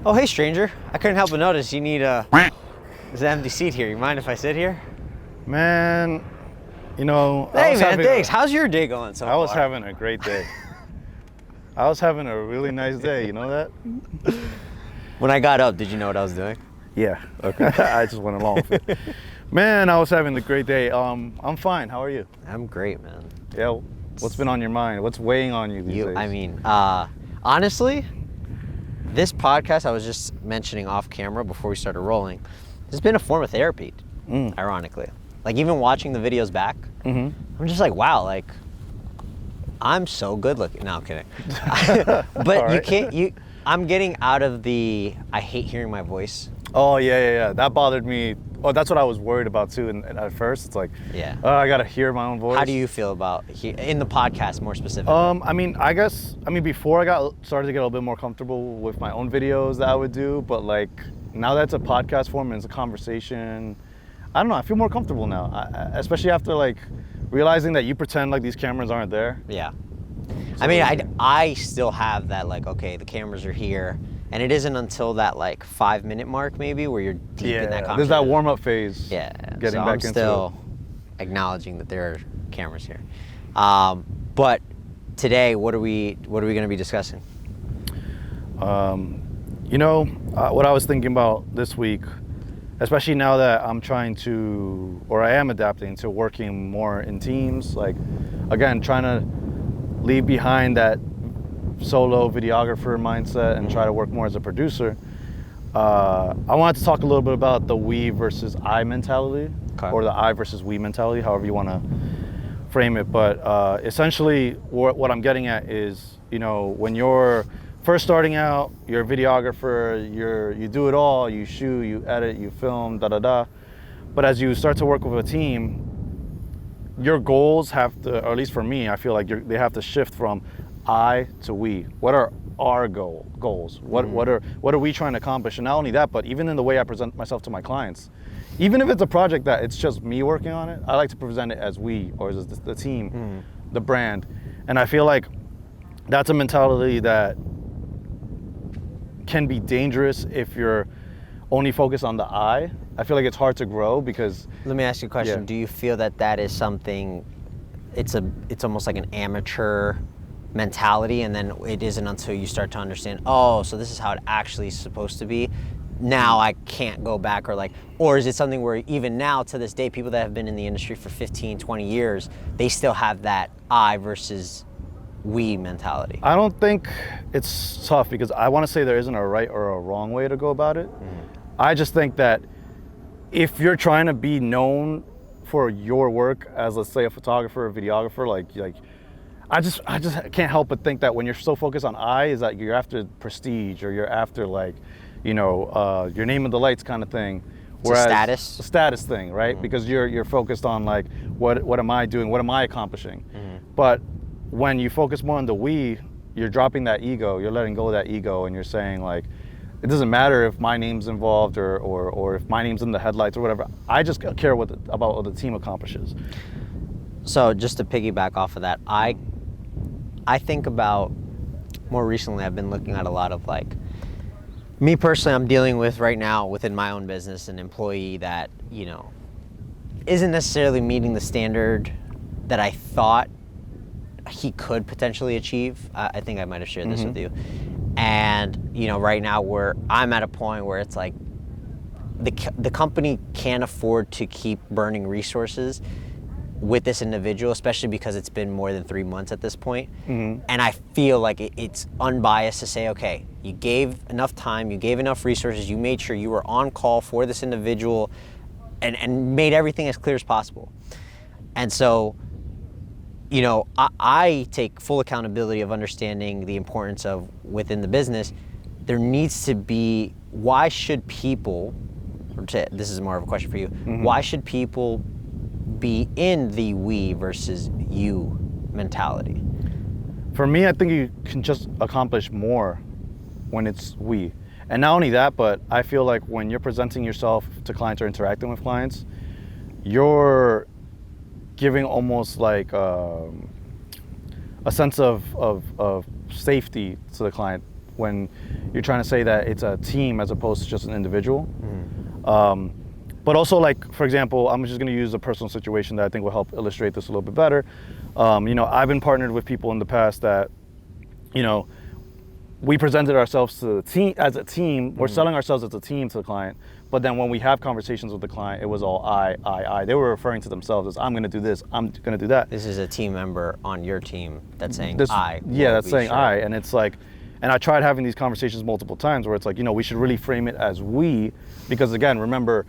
Oh, hey, stranger. I couldn't help but notice you need there's an empty seat here. You mind if I sit here? Man, you know, Hey, man, thanks. How's your day going so far? I was having a great day. I was having a really nice day, you know that? When I got up, did you know what I was doing? Yeah, okay. I just went along with it. Man, I was having a great day. I'm fine. How are you? I'm great, man. Yeah, what's been on your mind? What's weighing on you these days? I mean, honestly, this podcast I was just mentioning off camera before we started rolling, has been a form of therapy, ironically. Like, even watching the videos back, I'm just like, wow, like, I'm so good looking. No, I'm kidding. But right. I'm getting out of the, I hate hearing my voice. Oh, yeah. That bothered me. Oh, that's what I was worried about too. And at first, it's like, I gotta hear my own voice. How do you feel about in the podcast more specifically? I mean, before I started to get a little bit more comfortable with my own videos that I would do, but like now that's a podcast form and it's a conversation. I don't know. I feel more comfortable now, especially after like realizing that you pretend like these cameras aren't there. Yeah. So, I mean, I still have that, like, okay, the cameras are here. And it isn't until that like 5-minute mark maybe where you're deep in that conversation. There's that warm-up phase. Yeah. Getting so back I'm still acknowledging that there are cameras here. But today, what are we going to be discussing? You know, what I was thinking about this week, especially now that I'm trying to, or I am adapting to working more in teams, like, again, trying to leave behind that solo videographer mindset and try to work more as a producer. I wanted to talk a little bit about the we versus I mentality, or the I versus we mentality, however you want to frame it. But essentially, what I'm getting at is, you know, when you're first starting out, you're a videographer, you do it all, you shoot, you edit, you film, da-da-da. But as you start to work with a team, your goals have to, or at least for me, I feel like they have to shift from I to we. What are our goals? What are we trying to accomplish? And not only that, but even in the way I present myself to my clients, even if it's a project that it's just me working on it, I like to present it as we, or as the team, the brand. And I feel like that's a mentality that can be dangerous if you're only focused on the I. I feel like it's hard to grow because. Let me ask you a question. Yeah. Do you feel that is something? It's almost like an amateur mentality, and then it isn't until you start to understand, oh, so this is how it actually is supposed to be. Now I can't go back, or is it something where even now to this day, people that have been in the industry for 15, 20 years, they still have that I versus we mentality? I don't think it's tough because I want to say there isn't a right or a wrong way to go about it. I just think that if you're trying to be known for your work as, let's say, a photographer or videographer, like I just can't help but think that when you're so focused on I, is that you're after prestige, or you're after, like, you know, your name in the lights kind of thing. Whereas a status thing, right? Because you're focused on, like, what am I doing? What am I accomplishing? But when you focus more on the we, you're dropping that ego. You're letting go of that ego, and you're saying, like, it doesn't matter if my name's involved or if my name's in the headlights or whatever. I just care about what the team accomplishes. So just to piggyback off of that, I think about, more recently, I've been looking at a lot of, like, me personally, I'm dealing with right now within my own business an employee that, you know, isn't necessarily meeting the standard that I thought he could potentially achieve. I think I might have shared this with you. And, you know, right now I'm at a point where it's like the company can't afford to keep burning resources with this individual, especially because it's been more than 3 months at this point. And I feel like it's unbiased to say, okay, you gave enough time, you gave enough resources, you made sure you were on call for this individual and made everything as clear as possible. And so, you know, I take full accountability of understanding the importance of, within the business, there needs to be, why should people, this is more of a question for you, why should people be in the we versus you mentality? For me, I think you can just accomplish more when it's we. And not only that, but I feel like when you're presenting yourself to clients or interacting with clients, you're giving almost like a sense of safety to the client when you're trying to say that it's a team as opposed to just an individual. But also, like, for example, I'm just going to use a personal situation that I think will help illustrate this a little bit better. I've been partnered with people in the past that, we presented ourselves to the team as a team. We're selling ourselves as a team to the client. But then when we have conversations with the client, it was all I. They were referring to themselves as, I'm going to do this, I'm going to do that. This is a team member on your team that's saying This, I. Yeah, that's saying I. And it's like, and I tried having these conversations multiple times where it's like, we should really frame it as we, because again, remember,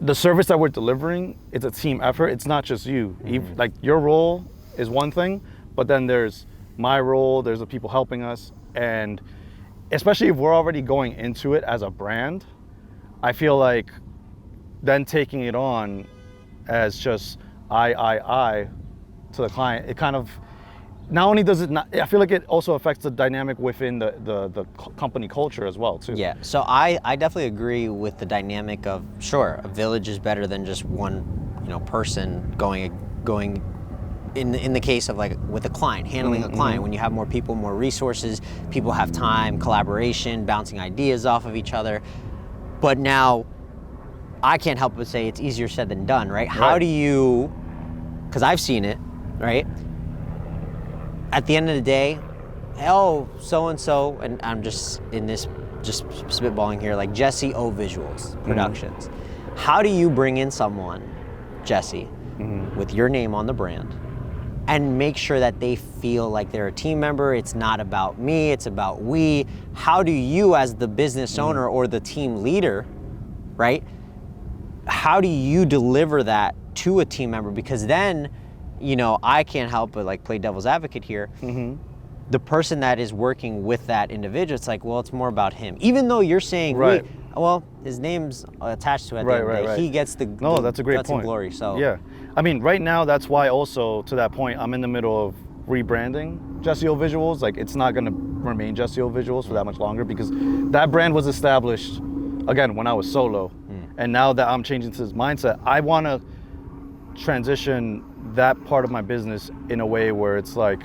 the service that we're delivering, it's a team effort. It's not just you. Like, your role is one thing, but then there's my role, there's the people helping us. And especially if we're already going into it as a brand, I feel like then taking it on as just I to the client, it kind of, not only does it not, I feel like it also affects the dynamic within the company culture as well too. Yeah, so I definitely agree with the dynamic of, sure, a village is better than just one, person going in the case of, like, with a client, handling a client. When you have more people, more resources, people have time, collaboration, bouncing ideas off of each other. But now, I can't help but say it's easier said than done, right? How do you, because I've seen it, right? At the end of the day, so-and-so, and I'm just in this, just spitballing here, like Jesse O Visuals Productions. How do you bring in someone, Jesse, with your name on the brand, and make sure that they feel like they're a team member? It's not about me, it's about we. How do you, as the business owner or the team leader, right? How do you deliver that to a team member? Because then, I can't help but, like, play devil's advocate here. The person that is working with that individual, it's like, well, it's more about him. Even though you're saying, Right. well, his name's attached to it at the end of the day. He gets the that's a great guts point. and glory. So yeah, I mean, right now, that's why also, to that point, I'm in the middle of rebranding Jesse O Visuals. Like, it's not going to remain Jesse O Visuals for that much longer, because that brand was established, again, when I was solo. And now that I'm changing to this mindset, I want to transition that part of my business in a way where it's like,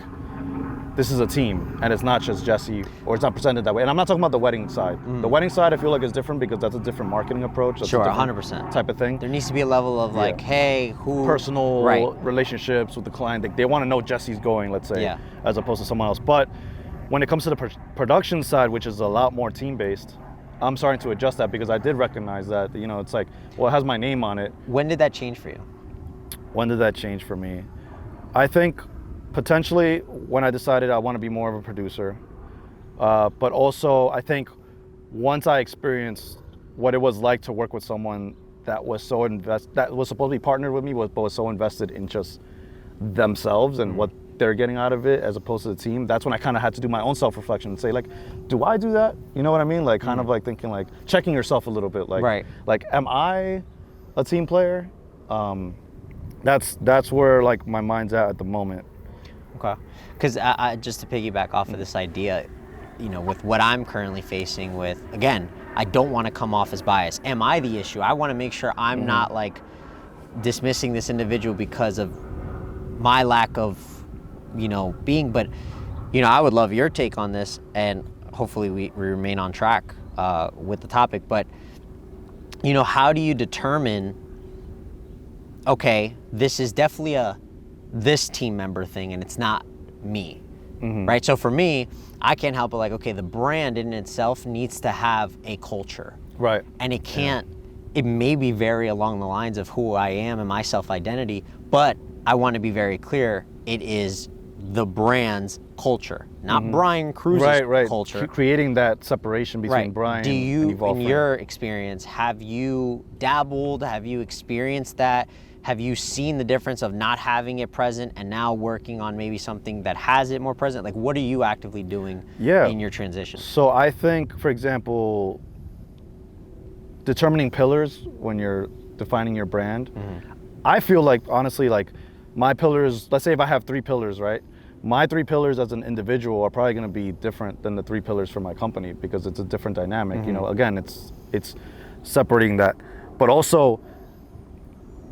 this is a team, and it's not just Jesse, or it's not presented that way. And I'm not talking about the wedding side. The wedding side, I feel like, is different because that's a different marketing approach. That's sure, a different 100%. type of thing. There needs to be a level of, like, hey, who... Personal right. relationships with the client. They want to know Jesse's going, let's say, as opposed to someone else. But when it comes to the production side, which is a lot more team-based, I'm starting to adjust that, because I did recognize that, it's like, well, it has my name on it. When did that change for you? When did that change for me? I think potentially when I decided I want to be more of a producer, but also I think once I experienced what it was like to work with someone that was so that was supposed to be partnered with me, but was so invested in just themselves and what they're getting out of it as opposed to the team. That's when I kind of had to do my own self-reflection and say, like, do I do that? You know what I mean? Like, kind of like thinking, like, checking yourself a little bit, like, like, am I a team player? That's where, like, my mind's at the moment. Okay, because I just to piggyback off of this idea, with what I'm currently facing with, again, I don't want to come off as biased. Am I the issue? I want to make sure I'm not, like, dismissing this individual because of my lack of, being. But, I would love your take on this, and hopefully we remain on track with the topic. But, how do you determine, okay, this is definitely this team member thing, and it's not me, right? So for me, I can't help but, like, okay, the brand in itself needs to have a culture, right? And it can't, it maybe vary along the lines of who I am and my self-identity, but I want to be very clear, it is the brand's culture, not Brian Cruz's culture. Creating that separation between Brian and Evolve. In your experience, have you dabbled, have you experienced that? Have you seen the difference of not having it present and now working on maybe something that has it more present? Like, what are you actively doing in your transition? So I think, for example, determining pillars when you're defining your brand, I feel like, honestly, like, my pillars, let's say if I have 3 pillars, right? My 3 pillars as an individual are probably going to be different than the 3 pillars for my company, because it's a different dynamic. Again, it's separating that. But also,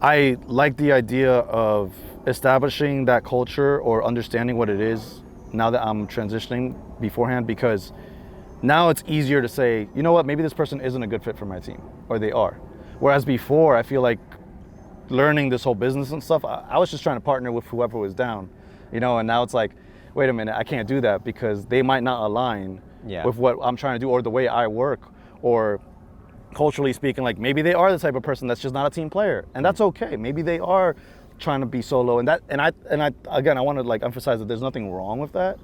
I like the idea of establishing that culture or understanding what it is now that I'm transitioning beforehand, because now it's easier to say, you know what, maybe this person isn't a good fit for my team, or they are. Whereas before, I feel like learning this whole business and stuff, I was just trying to partner with whoever was down, and now it's like, wait a minute, I can't do that because they might not align with what I'm trying to do or the way I work, or culturally speaking, like maybe they are the type of person that's just not a team player, and that's okay. Maybe they are trying to be solo, and I again, I want to like emphasize that there's nothing wrong with that.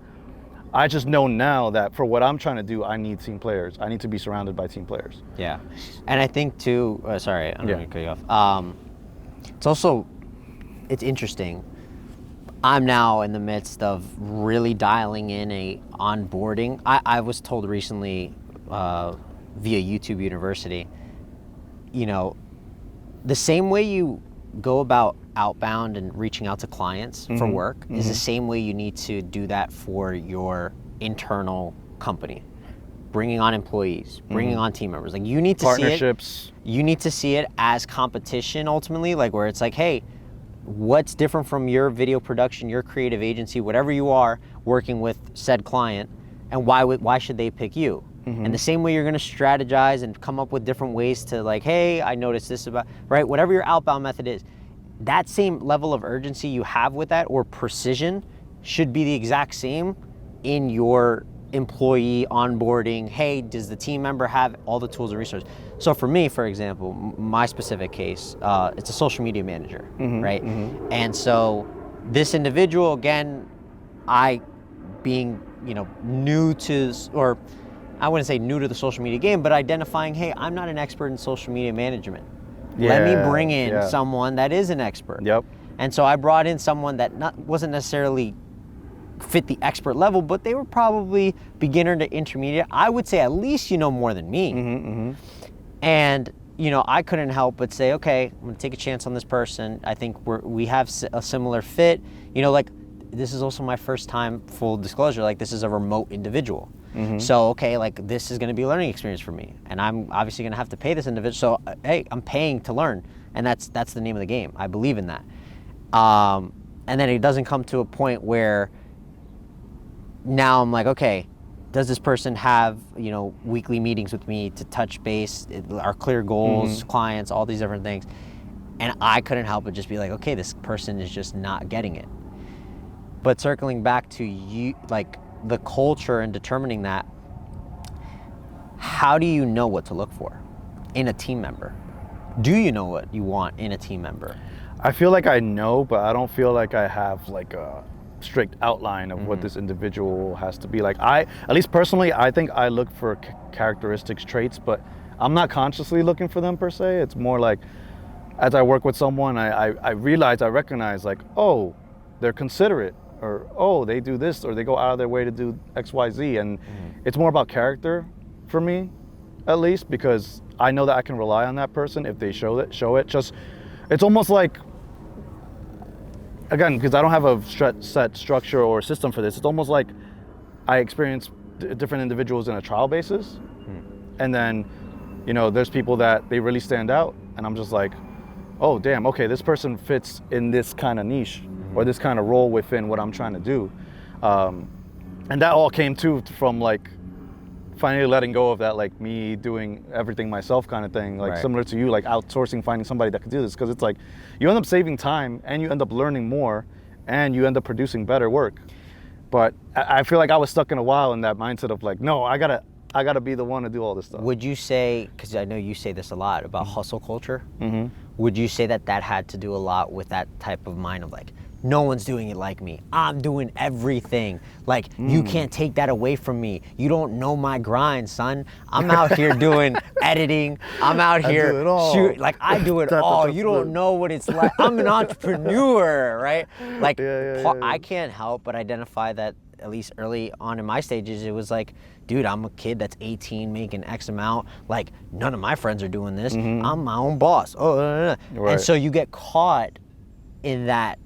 I just know now that for what I'm trying to do, I need team players. I need to be surrounded by team players. Yeah, and I think too. Sorry, I'm going to cut you off. It's interesting. I'm now in the midst of really dialing in a onboarding. I was told recently via YouTube University, the same way you go about outbound and reaching out to clients for work is the same way you need to do that for your internal company. Bringing on employees, bringing on team members. Like you need to partnerships. You need to see it as competition ultimately, like where it's like, hey, what's different from your video production, your creative agency, whatever you are working with said client, and why should they pick you? And the same way you're gonna strategize and come up with different ways to like, hey, I noticed this about, right? Whatever your outbound method is, that same level of urgency you have with that or precision should be the exact same in your employee onboarding. Hey, does the team member have all the tools and resources? So for me, for example, my specific case, it's a social media manager, right? And so this individual, again, I being, new to, or I wouldn't say new to the social media game, but identifying, hey, I'm not an expert in social media management. Let me bring in someone that is an expert. Yep. And so I brought in someone that wasn't necessarily fit the expert level, but they were probably beginner to intermediate. I would say at least more than me. And I couldn't help but say, okay, I'm gonna take a chance on this person. I think we have a similar fit. Like this is also my first time, full disclosure, like this is a remote individual. So, okay, like this is gonna be a learning experience for me. And I'm obviously gonna have to pay this individual. So, hey, I'm paying to learn. And that's the name of the game. I believe in that. And then it doesn't come to a point where now I'm like, okay, does this person have, weekly meetings with me to touch base, our clear goals, clients, all these different things. And I couldn't help but just be like, okay, this person is just not getting it. But circling back to you, like the culture and determining that, how do you know what to look for in a team member? Do you know what you want in a team member? I feel like I know, but I don't feel like I have like a strict outline of what this individual has to be. Like at least personally, I think I look for characteristics, traits, but I'm not consciously looking for them per se. It's more like as I work with someone, I recognize like, oh, they're considerate, or oh, they do this, or they go out of their way to do X, Y, Z. And it's more about character for me, at least, because I know that I can rely on that person if they show it. Just, it's almost like, again, because I don't have a set structure or system for this, it's almost like I experience different individuals in a trial basis. And then, there's people that they really stand out, and I'm just like, oh, damn, okay, this person fits in this kind of niche or this kind of role within what I'm trying to do. And that all came from like finally letting go of that, like me doing everything myself kind of thing, like similar to you, like outsourcing, finding somebody that can do this. Because it's like you end up saving time and you end up learning more and you end up producing better work. But I feel like I was stuck in a while in that mindset of like, no, I gotta be the one to do all this stuff. Would you say, because I know you say this a lot about hustle culture, would you say that had to do a lot with that type of mind of like, no one's doing it like me. I'm doing everything. Like, you can't take that away from me. You don't know my grind, son. I'm out here doing editing. I'm out here shooting. Like, I do it all. You don't know what it's like. I'm an entrepreneur, right? Like, I can't help but identify that, at least early on in my stages, it was like, dude, I'm a kid that's 18 making X amount. Like, none of my friends are doing this. I'm my own boss. And so you get caught in that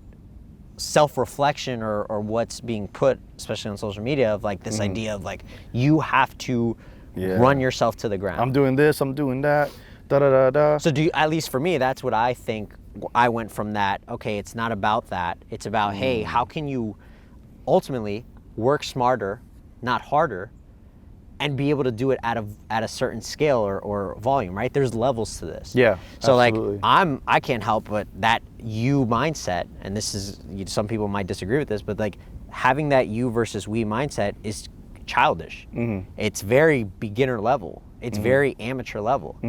self-reflection or what's being put, especially on social media, of like this idea of like, you have to run yourself to the ground. I'm doing this, I'm doing that, da-da-da-da. So at least for me, that's what I think. I went from that, okay, it's not about that. It's about, hey, how can you ultimately, work smarter, not harder, and be able to do it at a certain scale or volume, right? There's levels to this. Yeah, So absolutely. like I can't help but that you mindset, and this is, some people might disagree with this, but like having that you versus we mindset is childish. It's very beginner level. It's very amateur level.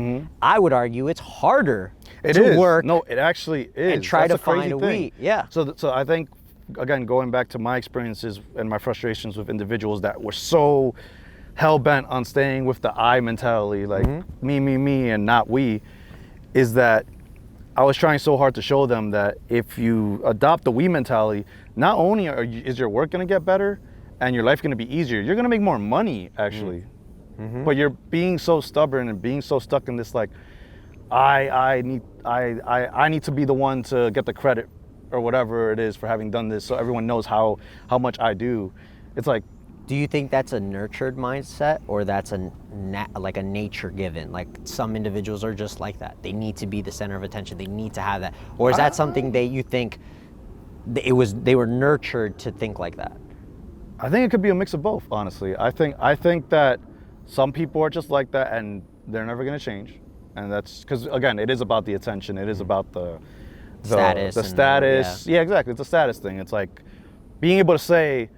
I would argue it's harder to work. No, it actually is. And try That's to the crazy find a thing. we. Yeah. So I think, again, going back to my experiences and my frustrations with individuals that were so hell-bent on staying with the I mentality, like me, and not we, is that I was trying so hard to show them that if you adopt the we mentality, not only is your work going to get better and your life going to be easier, you're going to make more money, actually. But you're being so stubborn and being so stuck in this, like, I need to be the one to get the credit or whatever it is for having done this, so everyone knows how much I do. It's like, do you think that's a nurtured mindset, or that's like a nature given? Like some individuals are just like that. They need to be the center of attention. They need to have that. Or is that something that you think they were nurtured to think like that? I think it could be a mix of both, honestly. I think that some people are just like that and they're never going to change. And that's because, again, it is about the attention. It is about the status. The status. Yeah, exactly. It's a status thing. It's like being able to say,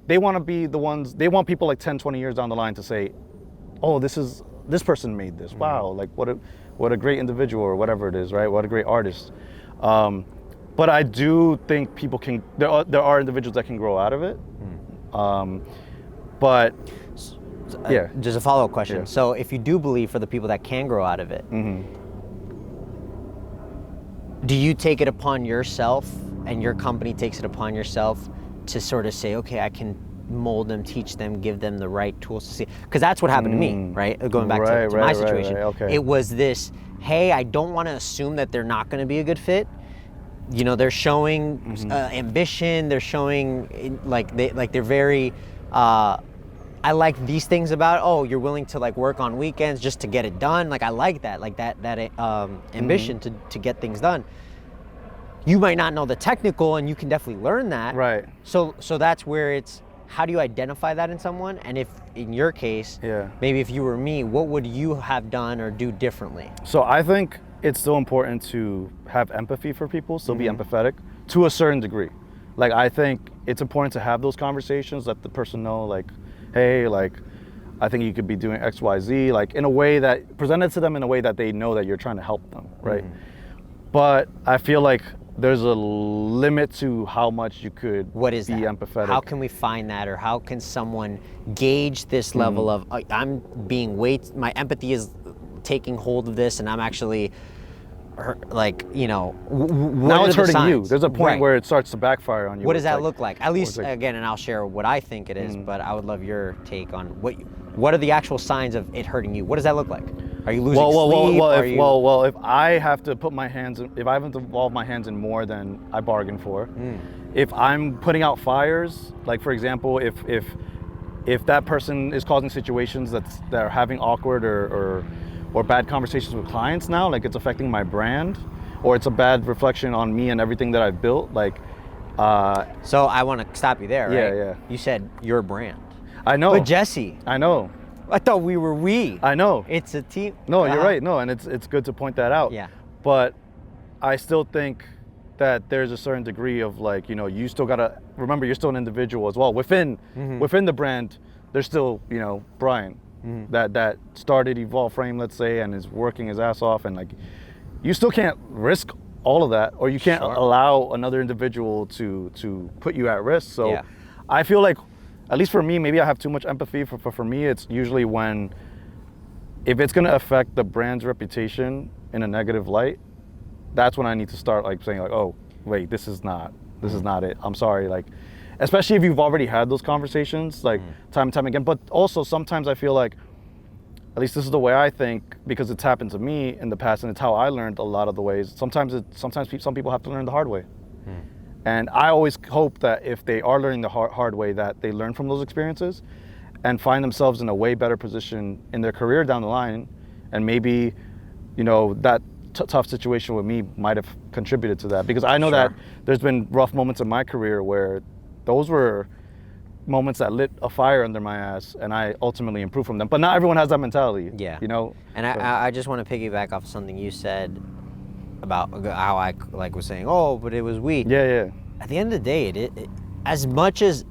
they want to be the ones, they want people like 10, 20 years down the line to say, oh, this person made this. Wow, like what a great individual, or whatever it is, right? What a great artist. But I do think people can, there are individuals that can grow out of it. But yeah. Just a follow-up question. Yeah. So if you do believe for the people that can grow out of it, do you take it upon yourself, and your company takes it upon yourself to sort of say, okay, I can mold them, teach them, give them the right tools to see? Because that's what happened to me, right? Going back to my situation. Right, okay. It was this, hey, I don't want to assume that they're not going to be a good fit. You know, they're showing ambition. They're showing they're very. I like these things about. Oh, you're willing to like work on weekends just to get it done. Like I like that. Like that ambition to get things done. You might not know the technical, and you can definitely learn that. Right. So that's where it's, how do you identify that in someone? And if in your case, maybe if you were me, what would you have done or do differently? So I think it's still important to have empathy for people, still be empathetic to a certain degree. Like, I think it's important to have those conversations, let the person know, like, hey, like, I think you could be doing X, Y, Z, like in a way that, presented to them in a way that they know that you're trying to help them, right? But I feel like there's a limit to how much you could What is be that? empathetic. How can we find that, or how can someone gauge this level of, I'm being my empathy is taking hold of this, and I'm actually, like, you know, now it's hurting signs? you. There's a point where it starts to backfire on you. What does that look like? At least, like, again, and I'll share what I think it is, but I would love your take on what are the actual signs of it hurting you? What does that look like? Are you losing sleep? If I have to put my hands in, if I haven't involved my hands in more than I bargained for, if I'm putting out fires, like for example, if that person is causing situations that are having awkward or bad conversations with clients now, like it's affecting my brand, or it's a bad reflection on me and everything that I've built, like. So I want to stop you there, right? Yeah. You said your brand. I know. But Jesse. I know. I thought we were we. I know. It's a team. No, you're right. No, and it's good to point that out. Yeah. But I still think that there's a certain degree of, like, you know, you still gotta remember you're still an individual as well. Within the brand, there's still, you know, Brian that started Evolve Frame, let's say, and is working his ass off, and like, you still can't risk all of that, or you can't allow another individual to put you at risk. So I feel like, at least for me, maybe I have too much empathy. For me, it's usually when, if it's gonna affect the brand's reputation in a negative light, that's when I need to start like saying like, oh, wait, this is not it. I'm sorry, like, especially if you've already had those conversations like time and time again. But also sometimes I feel like, at least this is the way I think, because it's happened to me in the past and it's how I learned a lot of the ways. Sometimes some people have to learn the hard way. And I always hope that if they are learning the hard way, that they learn from those experiences and find themselves in a way better position in their career down the line. And maybe, you know, that tough situation with me might have contributed to that, because I know that there's been rough moments in my career where those were moments that lit a fire under my ass, and I ultimately improved from them. But not everyone has that mentality. Yeah. You know. And So- I just want to piggyback off of something you said about how I like was saying, oh, but it was we. Yeah. At the end of the day, it as much as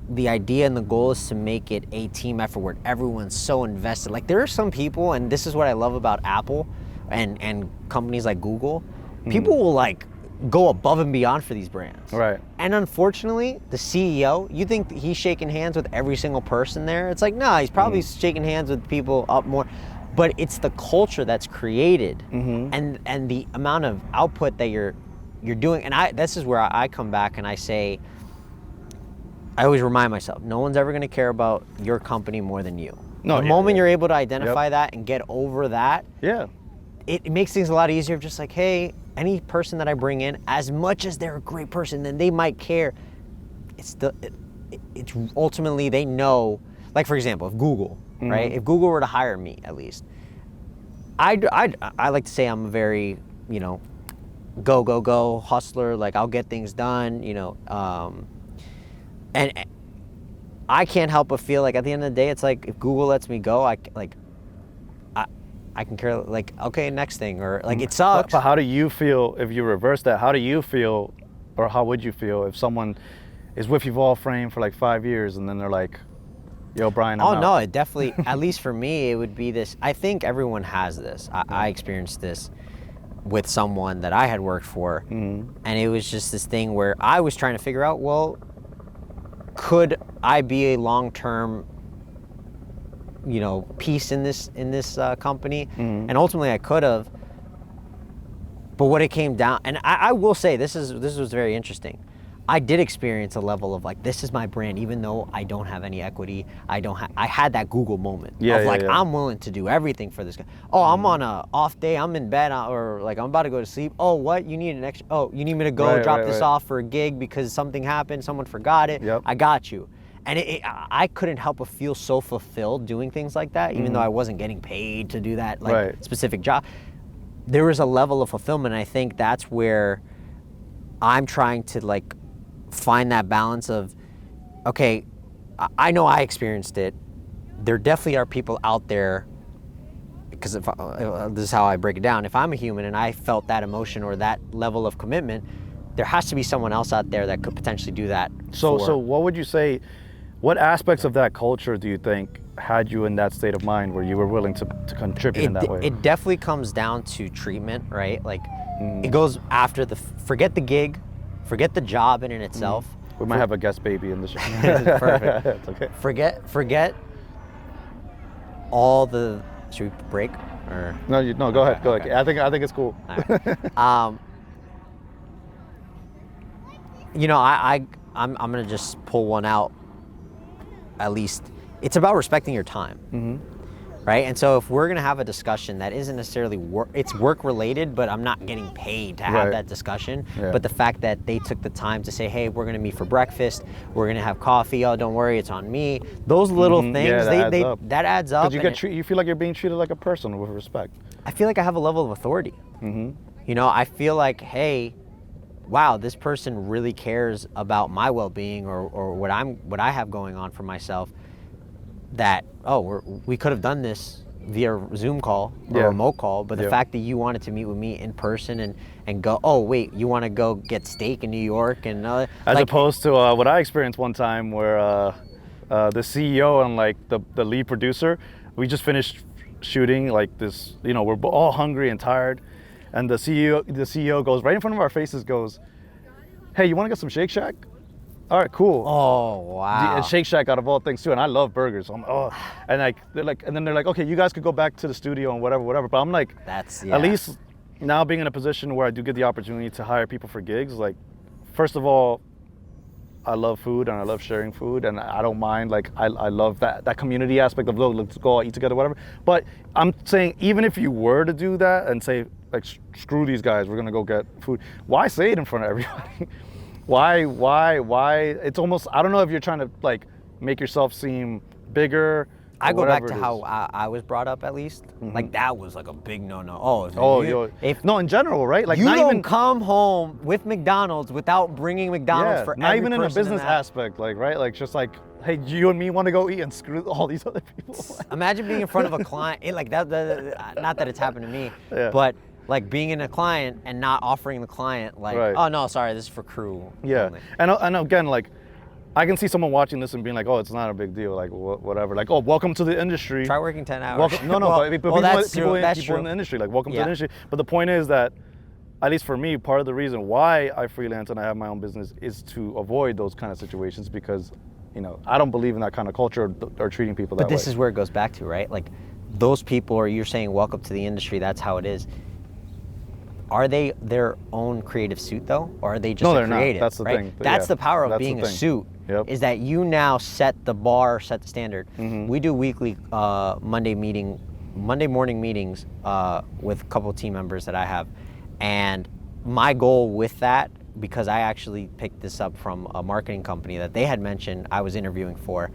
the idea and the goal is to make it a team effort where everyone's so invested. Like there are some people, and this is what I love about Apple and companies like Google, people will like go above and beyond for these brands. Right. And unfortunately, the CEO, you think he's shaking hands with every single person there? It's like, no, he's probably shaking hands with people up more. But it's the culture that's created and the amount of output that you're doing. And this is where I come back and I say, I always remind myself, no one's ever going to care about your company more than you. No, The yeah, moment yeah. you're able to identify that and get over that, Yeah. it makes things a lot easier. Just like, hey, any person that I bring in, as much as they're a great person, then they might care. It's ultimately they know. Like for example, if Google, right? If Google were to hire me, at least, I like to say I'm a very, go hustler. Like I'll get things done, and I can't help but feel like at the end of the day, it's like if Google lets me go, I can care, like, okay, next thing, or like it sucks. But how do you feel if you reverse that? How do you feel, or how would you feel if someone is with Evolve Frame for like 5 years and then they're like, yo, Brian, I'm Oh out. no, it definitely, at least for me, it would be this. I think everyone has this. I experienced this with someone that I had worked for, and it was just this thing where I was trying to figure out, well, could I be a long-term, piece in this company? And ultimately, I could have. But what it came down, and I will say, this was very interesting. I did experience a level of like, this is my brand, even though I don't have any equity. I had that Google moment of like, I'm willing to do everything for this guy. Oh, I'm on a off day, I'm in bed, or like I'm about to go to sleep. Oh, what? You need an extra? Oh, you need me to go drop this off for a gig because something happened, someone forgot it. Yep. I got you. And I couldn't help but feel so fulfilled doing things like that, even though I wasn't getting paid to do that specific job. There was a level of fulfillment. And I think that's where I'm trying to like find that balance of, okay, I know I experienced it. There definitely are people out there, because this is how I break it down. If I'm a human and I felt that emotion or that level of commitment, there has to be someone else out there that could potentially do that. So what would you say, what aspects of that culture do you think had you in that state of mind where you were willing to contribute in that way? It definitely comes down to treatment, right? Like it goes after forget the gig, forget the job in itself. We might have a guest baby in the show. Perfect. It's okay. Forget all the. Should we break or? No, go ahead. Go Okay. ahead. I think it's cool. All right. I'm gonna just pull one out. At least it's about respecting your time, right? And so if we're gonna have a discussion that isn't necessarily it's work related, but I'm not getting paid to have that discussion. Yeah. But the fact that they took the time to say, hey, we're gonna meet for breakfast, we're gonna have coffee. Oh, don't worry, it's on me. Those little things, that adds up. Because you feel like you're being treated like a person with respect. I feel like I have a level of authority. I feel like, hey, wow, this person really cares about my well-being or what I have going on for myself. That we could have done this via Zoom call or remote call, but the fact that you wanted to meet with me in person and go, oh wait, you want to go get steak in New York and as opposed to what I experienced one time where the CEO and like the lead producer, we just finished shooting like this, we're all hungry and tired, and the CEO goes right in front of our faces, goes, hey, you want to get some Shake Shack? All right, cool. Oh wow! And Shake Shack out of all things too, and I love burgers. So and then they're like, okay, you guys could go back to the studio and whatever. But I'm like, at least now being in a position where I do get the opportunity to hire people for gigs. Like, first of all, I love food and I love sharing food, and I don't mind. Like, I love that community aspect of let's go out, eat together, whatever. But I'm saying, even if you were to do that and say like, screw these guys, we're gonna go get food. Why say it in front of everybody? Why? It's almost, I don't know if you're trying to like make yourself seem bigger. I go back to how I was brought up, at least. Like that was like a big no-no. No, in general, right? Like you not don't even come home with McDonald's without bringing McDonald's for not every even in a person business that. aspect, like right, like just like hey, you and me want to go eat and screw all these other people. Imagine being in front of a client, like that, not that it's happened to me, Yeah. but like being in a client and not offering the client like, Right. oh no, sorry, this is for crew. Yeah, only. and again, like, I can see someone watching this and being like, oh, it's not a big deal, like whatever. Like, oh, welcome to the industry. Try working 10 hours. Welcome, no, well, but well, that's true. That's people true. in the industry, like, welcome to Yeah. the industry. But the point is that, at least for me, part of the reason why I freelance and I have my own business is to avoid those kind of situations, because, you know, I don't believe in that kind of culture or treating people that way. But this is where it goes back to, right? Like those people, or you're saying welcome to the industry, that's how it is. Are they their own creative suit though? Or are they just No, a they're not. creative? That's the right? thing. That's Yeah, the power of that's being the a thing. suit. Yep. Is that you now set the bar, set the standard. Mm-hmm. We do weekly Monday morning meetings with a couple of team members that I have. And my goal with that, because I actually picked this up from a marketing company that they had mentioned I was interviewing for,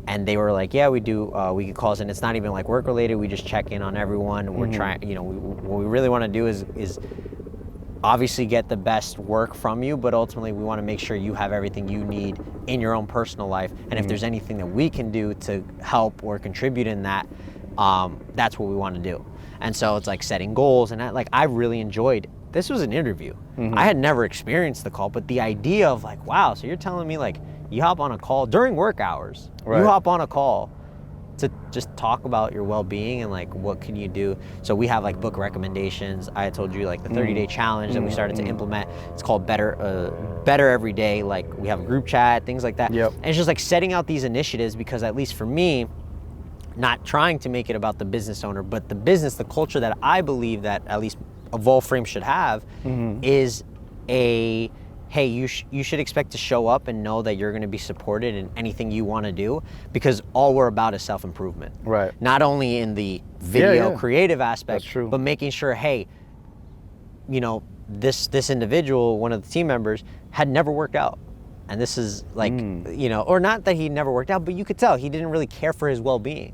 and they were like, yeah, we do weekly calls, and it's not even like work related, we just check in on everyone. We're trying, you know, what we really want to do is obviously get the best work from you, but ultimately we want to make sure you have everything you need in your own personal life. And if there's anything that we can do to help or contribute in that, that's what we want to do. And so it's like setting goals, and I really enjoyed. This was an interview. I had never experienced the call, but the idea of like, wow, so you're telling me like you hop on a call during work hours, Right. you hop on a call to just talk about your well-being and like what can you do. So we have like book recommendations. I had told you like the 30-day challenge that we started to implement. It's called Better Every Day. Like we have a group chat, things like that. Yep. And it's just like setting out these initiatives, because at least for me, not trying to make it about the business owner, but the business, the culture that I believe that at least Evolve Frame should have is a, hey, you should expect to show up and know that you're going to be supported in anything you want to do, because all we're about is self-improvement. Right. Not only in the video Yeah. creative aspect, That's true. but making sure, hey, you know, this individual, one of the team members, had never worked out. And this is like, you know, or not that he never worked out, but you could tell he didn't really care for his well-being.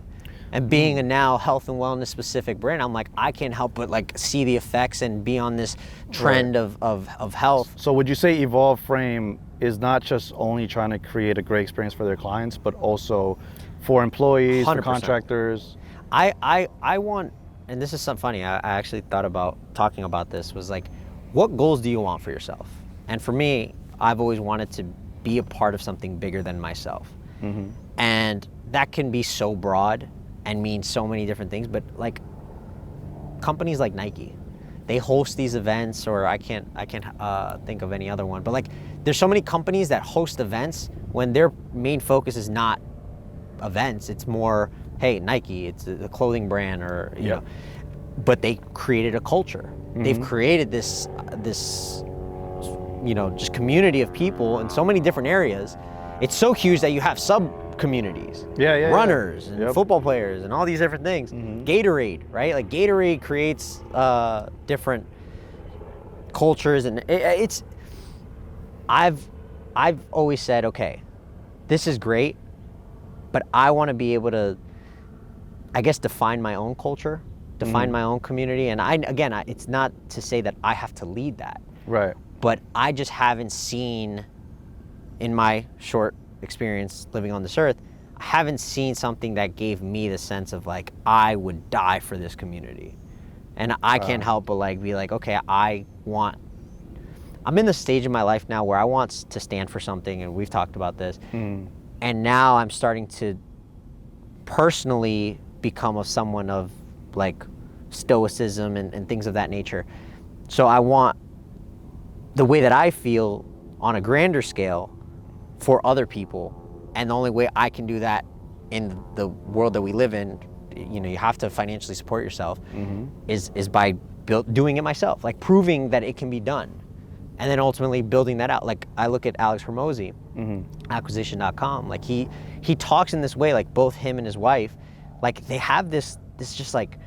And being a now health and wellness specific brand, I'm like, I can't help but like see the effects and be on this trend of health. So would you say Evolve Frame is not just only trying to create a great experience for their clients, but also for employees, for 100%. contractors? I want, and this is something funny, I actually thought about talking about this, was like, what goals do you want for yourself? And for me, I've always wanted to be a part of something bigger than myself. And that can be so broad and mean so many different things, but like companies like Nike, they host these events, or I can't think of any other one, but like there's so many companies that host events when their main focus is not events, it's more, hey, Nike, it's a clothing brand, or you know, but they created a culture. They've created this you know, just community of people in so many different areas. It's so huge that you have sub-communities, runners and football players and all these different things. Gatorade, right? Like Gatorade creates different cultures, and it's. I've always said, okay, this is great, but I want to be able to, I guess, define my own culture, define my own community, and it's not to say that I have to lead that. Right. But I just haven't seen, in my short experience living on this earth, I haven't seen something that gave me the sense of like, I would die for this community. And I can't help but like be like, okay, I'm in the stage of my life now where I want to stand for something, and we've talked about this. And now I'm starting to personally become someone of like stoicism and things of that nature. So I want the way that I feel on a grander scale for other people, and the only way I can do that in the world that we live in, you know, you have to financially support yourself, is by doing it myself, like proving that it can be done, and then ultimately building that out. Like I look at Alex Hormozy, acquisition.com, like he talks in this way, like both him and his wife, like they have this just like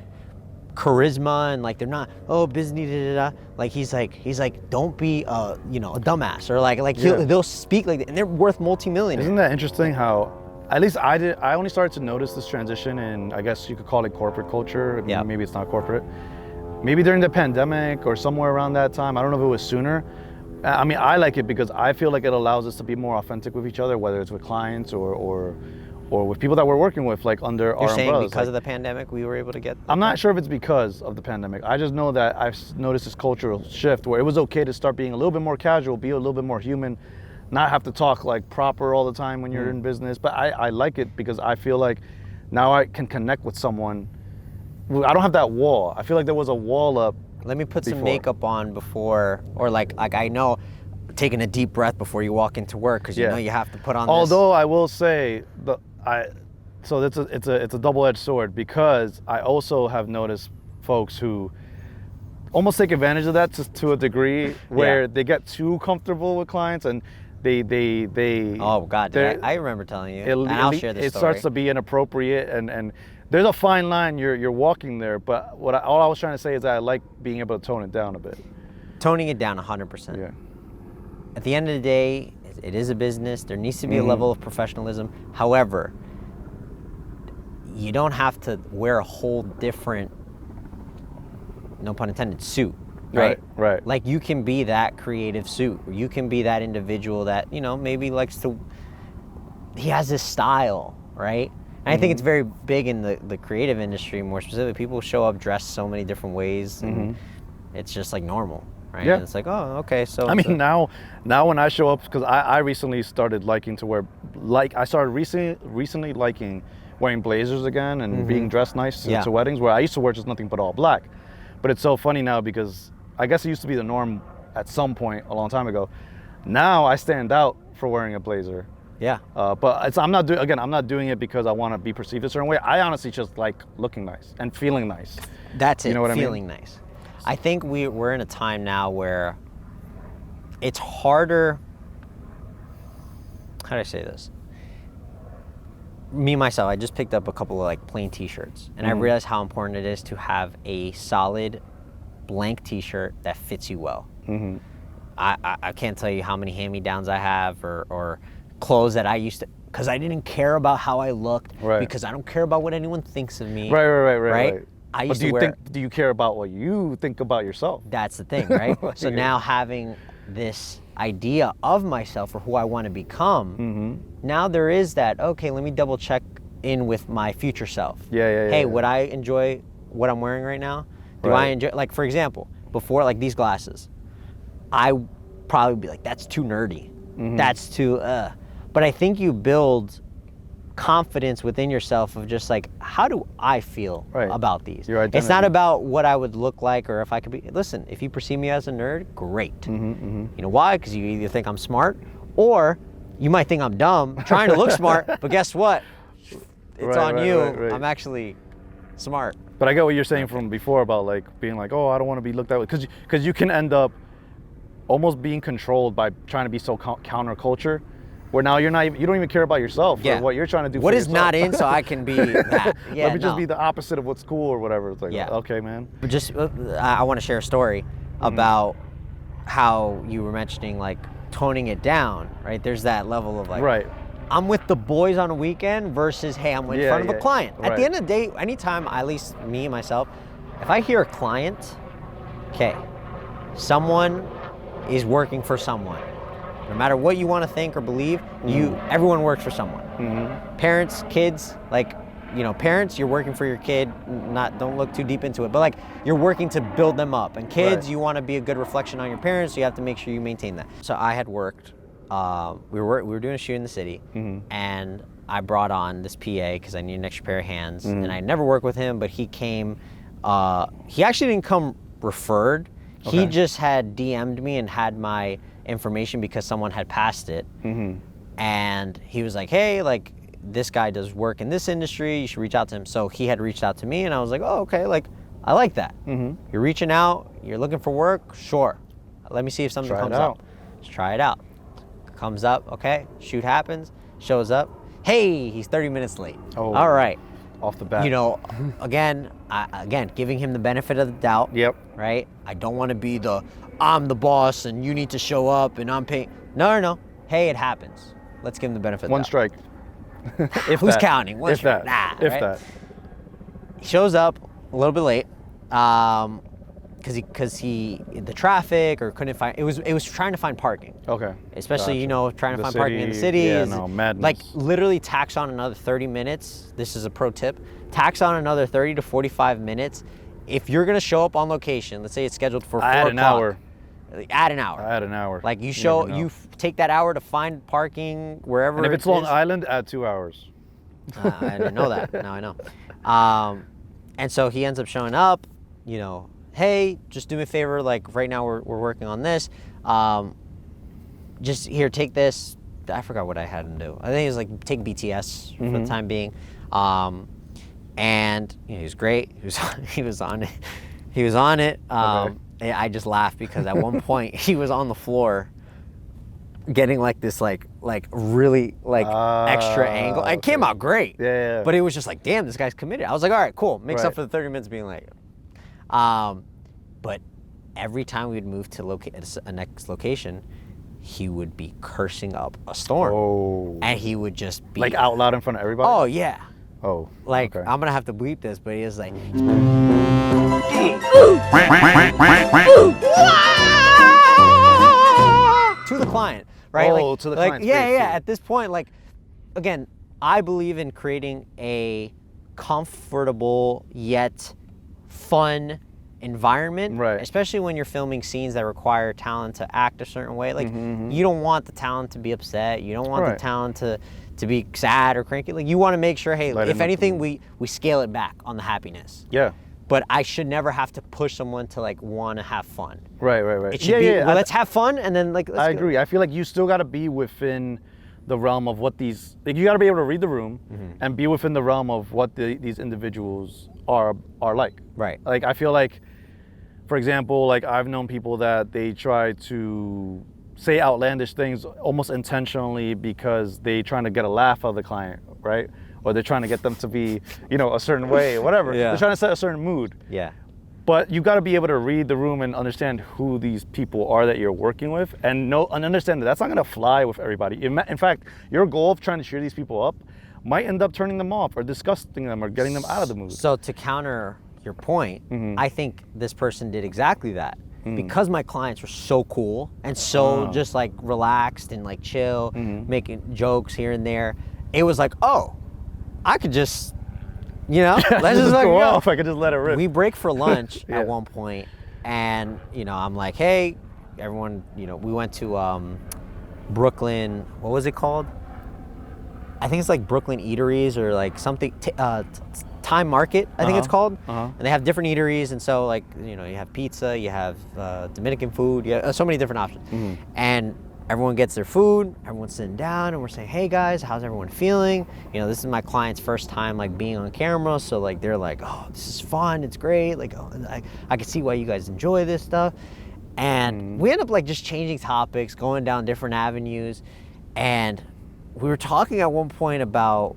charisma, and like they're not, oh, business, da, da, da. Like he's like don't be a dumbass, or like they'll speak like that, and they're worth multi-million. Isn't that interesting how, at least I only started to notice this transition in, I guess you could call it corporate culture. Yeah. Maybe it's not corporate. Maybe during the pandemic or somewhere around that time. I don't know if it was sooner. I mean, I like it because I feel like it allows us to be more authentic with each other, whether it's with clients or with people that we're working with, like under You're our saying umbrellas. because Like, of the pandemic, we were able to get. I'm not sure if it's because of the pandemic. I just know that I've noticed this cultural shift where it was okay to start being a little bit more casual, be a little bit more human, not have to talk like proper all the time when you're in business. But I like it because I feel like now I can connect with someone. I don't have that wall. I feel like there was a wall up. Let me put some before. makeup on before, or like I know, taking a deep breath before you walk into work because you know you have to put on. Although I will say so it's a double-edged sword because I also have noticed folks who almost take advantage of that to a degree where they get too comfortable with clients and they Oh God, I remember telling you. And I'll share this It story. starts to be inappropriate and there's a fine line you're walking there. But all I was trying to say is that I like being able to tone it down a bit. Toning it down 100%. Yeah. At the end of the day, it is a business. There needs to be a level of professionalism. However, you don't have to wear a whole different, no pun intended, suit, right? Right. Like you can be that creative suit. Or you can be that individual that, maybe likes to, he has this style, right? And I think it's very big in the creative industry, more specifically. People show up dressed so many different ways and it's just like normal. Right? Yeah. And it's like, oh, okay. So I mean, now when I show up, because I recently started liking to wear, I started recently liking wearing blazers again and being dressed nice to weddings, where I used to wear just nothing but all black. But it's so funny now because I guess it used to be the norm at some point a long time ago. Now I stand out for wearing a blazer. Yeah. But I'm not doing it because I want to be perceived a certain way. I honestly just like looking nice and feeling nice. That's it. You know what feeling I mean? nice. I think we're in a time now where it's harder. How do I say this? Me, myself, I just picked up a couple of like plain t-shirts and I realized how important it is to have a solid blank t-shirt that fits you well. I can't tell you how many hand-me-downs I have or clothes that I used to, because I didn't care about how I looked, because I don't care about what anyone thinks of me. Right. I used But to wear. do you care about what you think about yourself? That's the thing, right? So now having this idea of myself or who I want to become, now there is that, okay, let me double check in with my future self. Hey, would I enjoy what I'm wearing right now? Do I enjoy, like for example, before like these glasses, I probably would be like, that's too nerdy. That's too, But I think you build confidence within yourself of just like, how do I feel about these? Your identity. It's not about what I would look like or if I could be. Listen, if you perceive me as a nerd, great. You know why? Because you either think I'm smart or you might think I'm dumb, trying to look smart, but guess what? It's on you. I'm actually smart. But I get what you're saying from before about like being like, oh, I don't want to be looked at, because you can end up almost being controlled by trying to be so counterculture, where now you don't even care about yourself or what you're trying to do. What for is yourself. not in, so I can be that. Let me just be the opposite of what's cool or whatever. It's like, okay, man. But just I want to share a story about how you were mentioning like toning it down, right? There's that level of like, I'm with the boys on a weekend versus, hey, I'm in front of a client. At the end of the day, anytime, at least me, myself, if I hear a client, okay, someone is working for someone. No matter what you want to think or believe, everyone works for someone. Parents, kids, like, parents, you're working for your kid. Don't look too deep into it, but like you're working to build them up. And kids, you want to be a good reflection on your parents, so you have to make sure you maintain that. So I had worked. We were doing a shoot in the city, and I brought on this PA because I needed an extra pair of hands, and I never worked with him, but he came. He actually didn't come referred. He just had DM'd me and had my information because someone had passed it, and he was like, hey, like this guy does work in this industry, you should reach out to him. So he had reached out to me, and I was like, oh, okay, like I like that. You're reaching out, you're looking for work, sure, let me see if something comes up. Let's try it out. Comes up, okay, shoot happens, shows up, hey, he's 30 minutes late. All right, off the bat. Again, giving him the benefit of the doubt. Right? I don't want to be I'm the boss and you need to show up and I'm paying. No. Hey, it happens. Let's give him the benefit of the doubt. One strike. Who's counting? If that. He shows up a little bit late. Kind because he the traffic or couldn't find it was trying to find parking. Okay. Especially Gotcha. you know trying to The find parking in the city yeah, is no, madness. like literally tax on another 30 minutes. This is a pro tip. Tax on another 30 to 45 minutes. If you're gonna show up on location, let's say it's scheduled for 4 o'clock. Add an hour. Add an hour. Add an hour. Like you never know. take that hour to find parking wherever. And if it's it Long is. Island, add 2 hours. I didn't know that. Now I know. And so he ends up showing up, you know, hey, just do me a favor. Like right now we're working on this. Just here, take this. I forgot what I had him do. I think it was like take BTS for the time being. And you know, he was great. He was on it. He was on it. I just laughed because at one point he was on the floor getting like this like really like extra angle. It came out great. Yeah. But it was just like, damn, this guy's committed. I was like, all right, cool. Makes up for the 30 minutes being late. But every time we would move to a next location, he would be cursing up a storm. Oh. And he would just be Like out loud in front of everybody? Oh yeah. Oh. Like okay. I'm gonna have to bleep this, but he was like to the client, right? Oh, like, to the like, client's yeah, face, yeah. too. At this point, like, again, I believe in creating a comfortable yet fun environment, Right. especially when you're filming scenes that require talent to act a certain way. Like, you don't want the talent to be upset. You don't want the Right. talent to be sad or cranky. Like, you want to make sure, hey, Lighten if up anything, the we scale it back on the happiness. Yeah. But I should never have to push someone to like want to have fun. Right. It should be, well, let's have fun, and then like, let's I go. agree. I feel like you still got to be within the realm of what these, like you got to be able to read the room and be within the realm of what these individuals are like. Right. Like I feel like, for example, like I've known people that they try to say outlandish things almost intentionally because they trying to get a laugh out of the client, right? Or they're trying to get them to be, you know, a certain way, whatever. Yeah. They're trying to set a certain mood. Yeah. But you got to be able to read the room and understand who these people are that you're working with, and know and understand that that's not going to fly with everybody. In fact, your goal of trying to cheer these people up might end up turning them off or disgusting them or getting them out of the mood. So to counter your point, I think this person did exactly that. Because my clients were so cool and so just like relaxed and like chill, making jokes here and there, it was like, oh, I could just, you know, let's just like go go. off. I could just let it rip. We break for lunch Yeah. at one point, and you know, I'm like, hey, everyone, you know, we went to Brooklyn. What was it called? I think it's like Brooklyn Eateries or like something. Time Market, I think it's called. And they have different eateries, and so like, you know, you have pizza, you have Dominican food, you have so many different options. And everyone gets their food, everyone's sitting down, and we're saying, hey guys, how's everyone feeling? You know, this is my client's first time like being on camera, so like they're like, oh, this is fun, it's great, like, oh, I can see why you guys enjoy this stuff. And we end up like just changing topics, going down different avenues, and we were talking at one point about,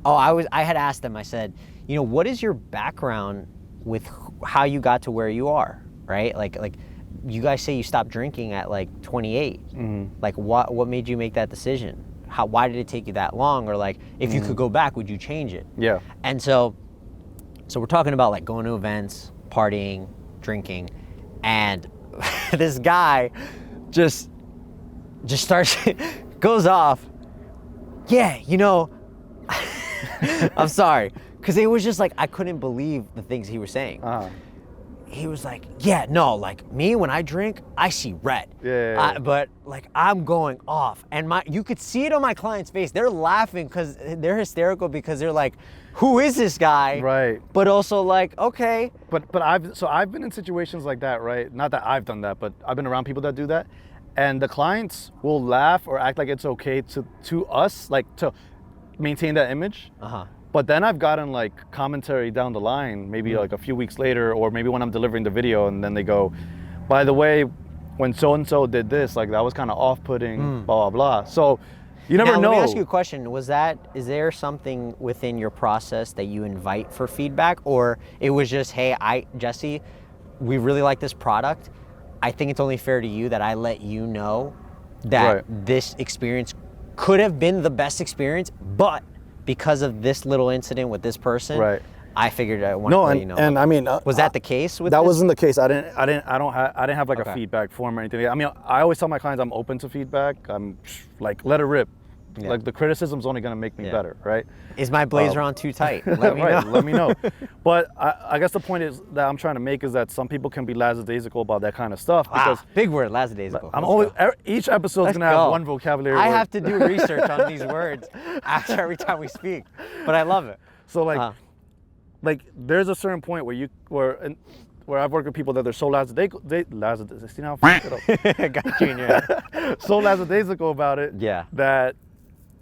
I had asked them, I said, you know, what is your background with how you got to where you are, right? Like you guys say you stopped drinking at like 28. Like what made you make that decision? Why did it take you that long? Or like, if you could go back, would you change it? Yeah. And so we're talking about like going to events, partying, drinking, and this guy just starts, goes off. Yeah, you know, I'm sorry, because it was just like, I couldn't believe the things he was saying. He was like, yeah, no, like me, when I drink, I see red. Yeah. But like, I'm going off. And you could see it on my client's face. They're laughing because they're hysterical, because they're like, who is this guy? Right. But also like, okay. But I've been in situations like that, right? Not that I've done that, but I've been around people that do that. And the clients will laugh or act like it's okay to us, like to maintain that image. But then I've gotten like commentary down the line, maybe like a few weeks later, or maybe when I'm delivering the video, and then they go, by the way, when so-and-so did this, like that was kind of off-putting, blah, blah, blah. So you never know. Let me ask you a question. Is there something within your process that you invite for feedback, or it was just, hey, Jesse, we really like this product. I think it's only fair to you that I let you know that this experience could have been the best experience, but because of this little incident with this person, I figured I wanted No, to let and you know. and I mean, Was that the case with that this? wasn't the case. I didn't have like Okay. a feedback form or anything. I mean, I always tell my clients I'm open to feedback. I'm like, let it rip. Yeah. Like the criticism's only gonna make me better, right? Is my blazer on too tight? Let me Right, know. let me know. But I guess the point is that I'm trying to make is that some people can be lackadaisical about that kind of stuff because Big word, lackadaisical. I'm Let's always go. each episode is Let's gonna have go. one vocabulary I word. have to do research on these words after every time we speak, but I love it. So like there's a certain point where I've worked with people that they're so lackadaisical. See now, Got you in your head. so lackadaisical about it. Yeah. That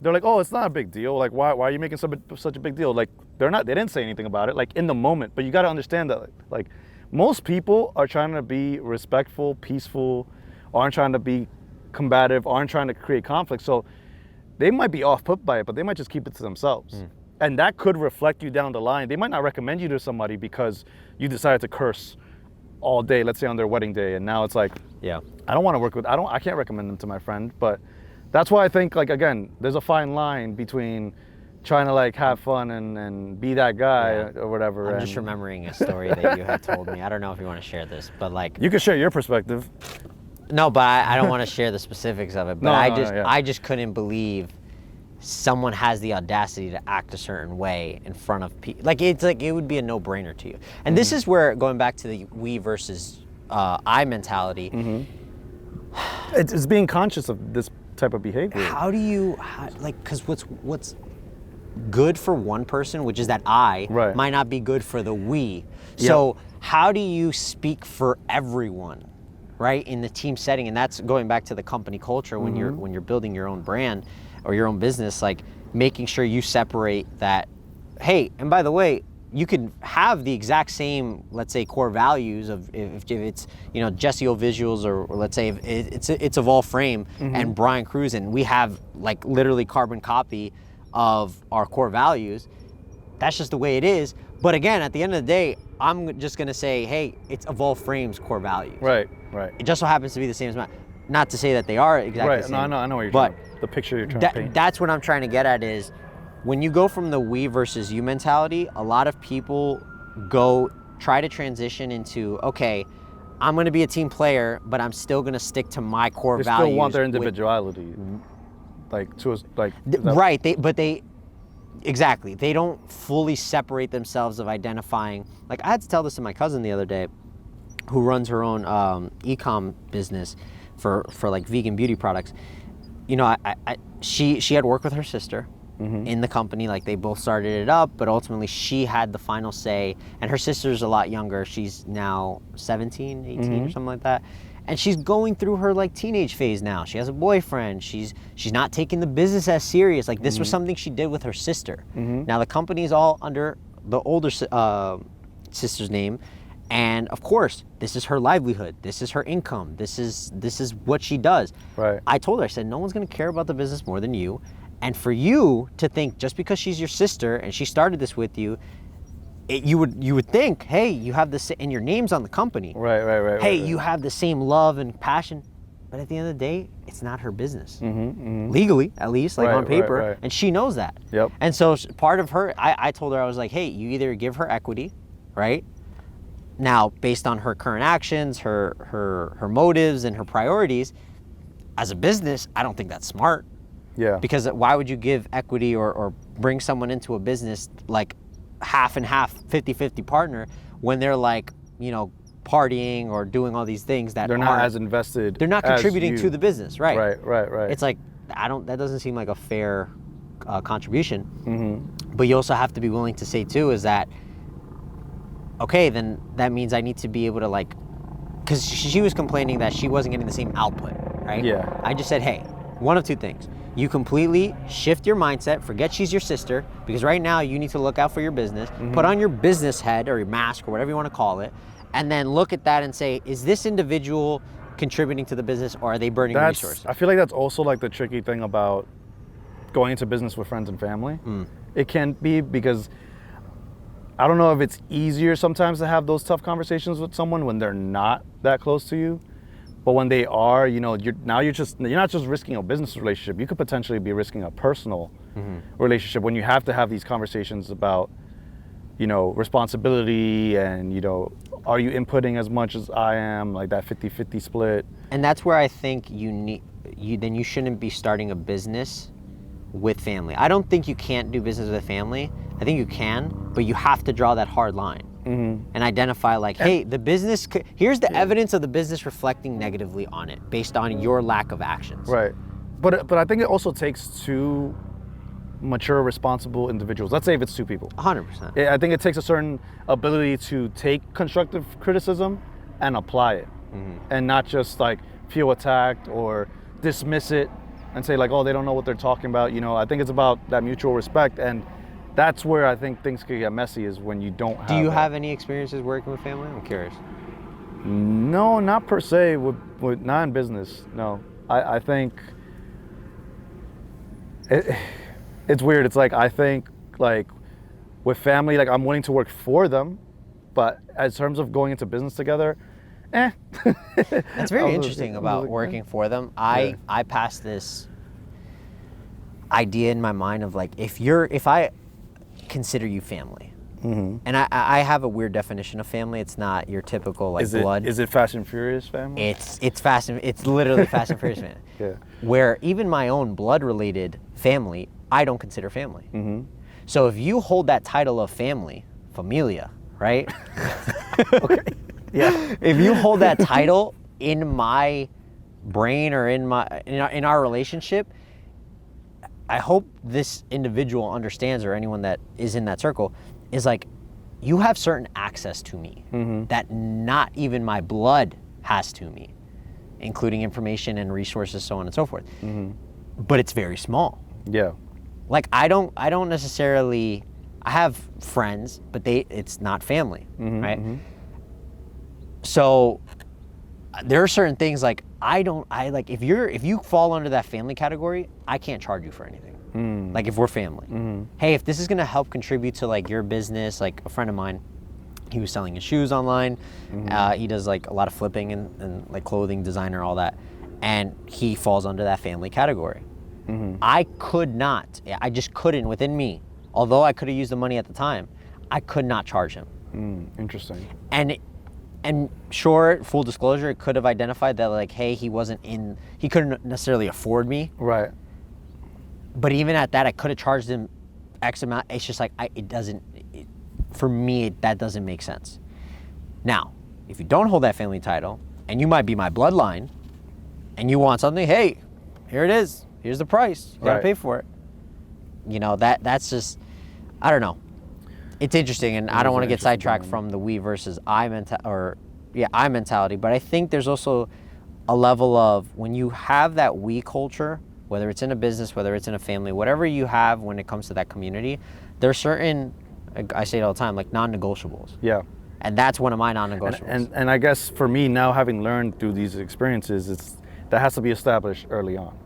they're like, oh, it's not a big deal. Like, why are you making such a big deal? Like, they didn't say anything about it, like in the moment. But you got to understand that, like, most people are trying to be respectful, peaceful, aren't trying to be combative, aren't trying to create conflict. So they might be off put by it, but they might just keep it to themselves. And that could reflect you down the line. They might not recommend you to somebody because you decided to curse all day, let's say on their wedding day. And now it's like, Yeah. I don't want to work with, I can't recommend them to my friend. But that's why I think, like, again, there's a fine line between trying to like have fun and be that guy or whatever. I'm just remembering a story that you had told me. I don't know if you want to share this, but like, You can share your perspective. no, but I don't want to share the specifics of it. But No, I just couldn't believe someone has the audacity to act a certain way in front of people. Like, it's like it would be a no-brainer to you. And this is where, going back to the we versus I mentality. It's being conscious of this type of behavior. How do you like? Because what's good for one person, which is that I, Right. might not be good for the we. So how do you speak for everyone, right, in the team setting? And that's going back to the company culture when you're building your own brand or your own business, like making sure you separate that. Hey, and by the way, you can have the exact same, let's say, core values of if it's, you know, Jesse O Visuals or let's say if it's Evolve Frame and Brian Cruz, and we have like literally carbon copy of our core values. That's just the way it is. But again, at the end of the day, I'm just gonna say, hey, it's Evolve Frame's core values. Right. It just so happens to be the same as mine. Not to say that they are exactly the same. Right. No, I know what you're but the picture you're trying to paint. that's what I'm trying to get at is when you go from the we versus you mentality, a lot of people try to transition into, okay, I'm going to be a team player, but I'm still going to stick to my core They values. still want their individuality, Right, exactly. They don't fully separate themselves of identifying. Like, I had to tell this to my cousin the other day, who runs her own e-com business for like vegan beauty products. You know, she had worked with her sister in the company, like they both started it up, but ultimately she had the final say, and her sister's a lot younger. She's now 17, 18 or something like that. And she's going through her like teenage phase now. She has a boyfriend. She's not taking the business as serious. Like this was something she did with her sister. Now the company is all under the older sister's name. And of course, this is her livelihood. This is her income. This is what she does. Right. I told her, I said, no one's gonna care about the business more than you. And for you to think just because she's your sister and she started this with you, you would think, hey, you have this, and your name's on the company. Right. Hey, you have the same love and passion. But at the end of the day, it's not her business. Legally, at least, like on paper. Right. And she knows that. Yep. And so part of her, I told her, I was like, hey, you either give her equity, right? Now, based on her current actions, her motives, and her priorities, as a business, I don't think that's smart. Yeah. Because why would you give equity or bring someone into a business like half and half, 50-50 partner when they're like, you know, partying or doing all these things that they're not as invested. They're not contributing to the business, right? Right. It's like, that doesn't seem like a fair contribution. But you also have to be willing to say too is that, okay, then that means I need to be able to like, because she was complaining that she wasn't getting the same output, right? Yeah. I just said, hey, one of two things. You completely shift your mindset, forget she's your sister, because right now you need to look out for your business, put on your business head or your mask or whatever you want to call it, and then look at that and say, is this individual contributing to the business or are they burning resources? I feel like that's also like the tricky thing about going into business with friends and family. It can be because I don't know if it's easier sometimes to have those tough conversations with someone when they're not that close to you. But when they are, you know, you're not just risking a business relationship. You could potentially be risking a personal relationship when you have to have these conversations about, responsibility and, are you inputting as much as I am, like that 50-50 split. And that's where I think you shouldn't be starting a business with family. I don't think you can't do business with family. I think you can, but you have to draw that hard line and identify like, hey, the business, here's the evidence of the business reflecting negatively on it based on your lack of actions. Right. But I think it also takes two mature, responsible individuals. Let's say if it's two people. 100%. I think it takes a certain ability to take constructive criticism and apply it, and not just like feel attacked or dismiss it and say like, oh, they don't know what they're talking about. I think it's about that mutual respect, and that's where I think things could get messy, is when you don't have. Do you have any experiences working with family? I'm curious. No, not per se. With not in business. No, I think it's weird. It's like, I think like with family, like I'm willing to work for them, but as terms of going into business together, That's very interesting about working for them. I passed this idea in my mind of like, if I consider you family, and I have a weird definition of family. It's not your typical like blood. Is it Fast and Furious family? It's literally Fast and Furious family. Yeah. Where even my own blood related family, I don't consider family. So if you hold that title of family, familia, right? Okay. Yeah. If you hold that title in my brain or in our relationship, I hope this individual understands, or anyone that is in that circle, is like, you have certain access to me that not even my blood has to me, including information and resources, so on and so forth. But it's very small. Yeah. Like I don't necessarily. I have friends, but it's not family, right? So there are certain things like if you fall under that family category, I can't charge you for anything. Like if we're family, hey, if this is gonna help contribute to like your business, like a friend of mine, he was selling his shoes online. He does like a lot of flipping and like clothing designer, all that, and he falls under that family category. I just couldn't within me. Although I could have used the money at the time, I could not charge him. Interesting. And sure, full disclosure, it could have identified that like, hey, he couldn't necessarily afford me. Right. But even at that, I could have charged him X amount. It's just like, for me, that doesn't make sense. Now, if you don't hold that family title, and you might be my bloodline, and you want something, hey, here it is. Here's the price. You gotta pay for it. That's just, I don't know. It's interesting, and I don't want to get sidetracked from the we versus I mentality, but I think there's also a level of when you have that we culture, whether it's in a business, whether it's in a family, whatever you have when it comes to that community, there's certain, I say it all the time, like non-negotiables. Yeah. And that's one of my non-negotiables. And I guess for me now, having learned through these experiences, that has to be established early on.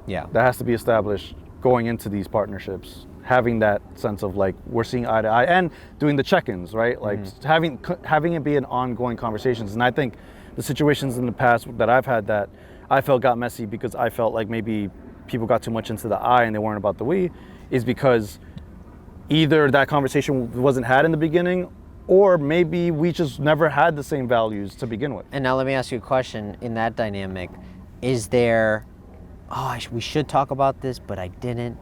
Yeah. That has to be established going into these partnerships, having that sense of like, we're seeing eye to eye, and doing the check-ins, right? Like having it be an ongoing conversations. And I think the situations in the past that I've had that I felt got messy because I felt like maybe people got too much into the I and they weren't about the we, is because either that conversation wasn't had in the beginning, or maybe we just never had the same values to begin with. And now let me ask you a question in that dynamic. Is there, we should talk about this, but I didn't.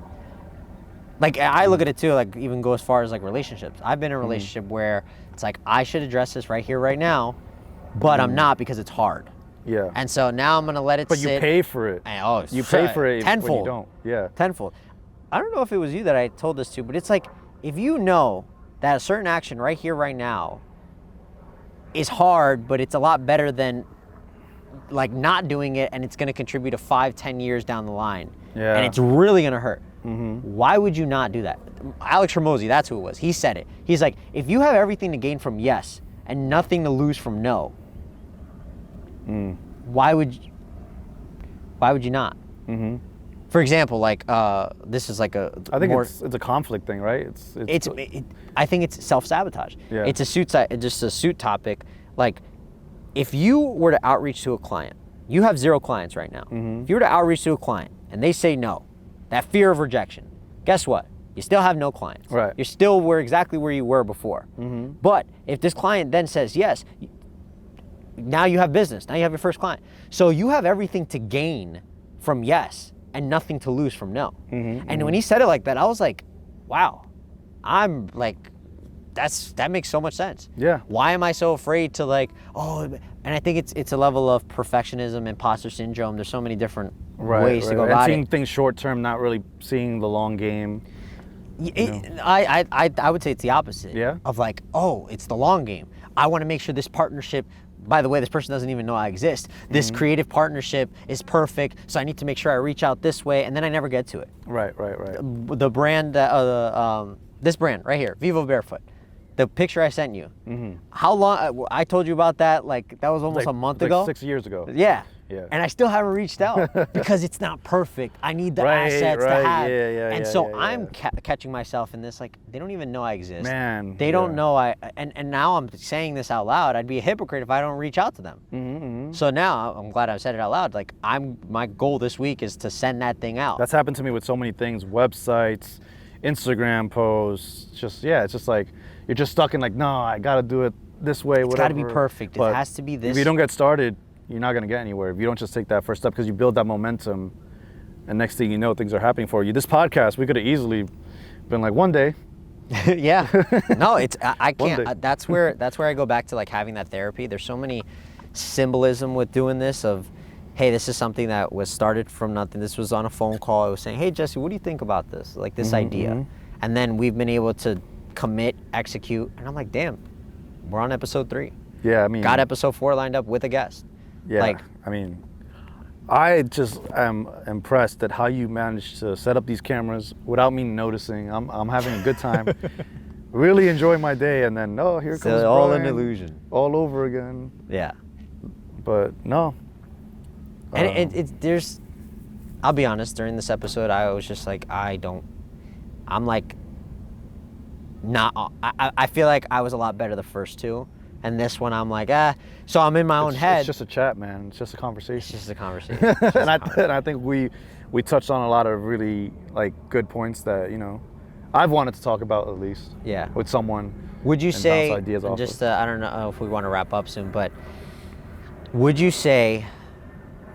Like, I look at it too, like even go as far as like relationships. I've been in a relationship where it's like, I should address this right here, right now, but I'm not because it's hard. Yeah. And so now I'm gonna let it sit. But you pay for it. And, you pay for it tenfold. when you don't. Yeah. Tenfold. I don't know if it was you that I told this to, but it's like, if you know that a certain action right here, right now is hard, but it's a lot better than like not doing it, and it's going to contribute to 5-10 years down the line, and it's really going to hurt. Why would you not do that? Alex Hormozy, that's who it was. He said it. He's like, if you have everything to gain from yes and nothing to lose from no, why would you not? For example, like this is like I think it's a conflict thing, right? I think it's self-sabotage. Yeah. It's just a suit topic. Like, if you were to outreach to a client, you have 0 clients right now. If you were to outreach to a client and they say no, that fear of rejection, guess what? You still have no clients. Right. You're still exactly where you were before. But if this client then says yes, now you have business. Now you have your first client. So you have everything to gain from yes and nothing to lose from no. And when he said it like that, I was like, wow, I'm like, that makes so much sense. Yeah. Why am I so afraid to like, and I think it's a level of perfectionism, imposter syndrome. There's so many different ways to go and about seeing it. things short term, not really seeing the long game. I would say it's the opposite. Yeah. Of like, oh, it's the long game. I want to make sure this partnership, by the way, this person doesn't even know I exist. This creative partnership is perfect, so I need to make sure I reach out this way, and then I never get to it. Right. The brand, this brand right here, Vivo Barefoot. The picture I sent you. How long? I told you about that. Like that was almost a month ago. 6 years ago. Yeah. Yeah. And I still haven't reached out because it's not perfect. I need the assets to have. And so I'm catching myself in this, like, they don't even know I exist. Man. They don't know and now I'm saying this out loud. I'd be a hypocrite if I don't reach out to them. So now I'm glad I said it out loud. Like my goal this week is to send that thing out. That's happened to me with so many things, websites, Instagram posts, it's just like, you're just stuck in like, no, I gotta do it this way, it's whatever. It's gotta be perfect. It has to be this. If you don't get started, you're not gonna get anywhere. If you don't just take that first step, because you build that momentum, and next thing you know, things are happening for you. This podcast, we could have easily been like, one day. Yeah. No, I can't. That's where I go back to like having that therapy. There's so many symbolism with doing this of, hey, this is something that was started from nothing. This was on a phone call. I was saying, hey, Jesse, what do you think about this? Like this idea. And then we've been able to commit, execute, and I'm like, damn, we're on episode 3. Yeah, I mean, got episode 4 lined up with a guest. Yeah, like, I mean, I just am impressed at how you managed to set up these cameras without me noticing. I'm having a good time, really enjoying my day, and then here comes all Brian, an illusion, all over again. Yeah, but no, and there's. I'll be honest. During this episode, I was just like, I'm like. I feel like I was a lot better the first 2, and this one I'm like, so I'm in my own head. It's just a chat, man. It's just a conversation. It's just a conversation. And I think we touched on a lot of really like good points that I've wanted to talk about at least. Yeah. With someone. Would you say ideas off just I don't know if we want to wrap up soon, but what do you say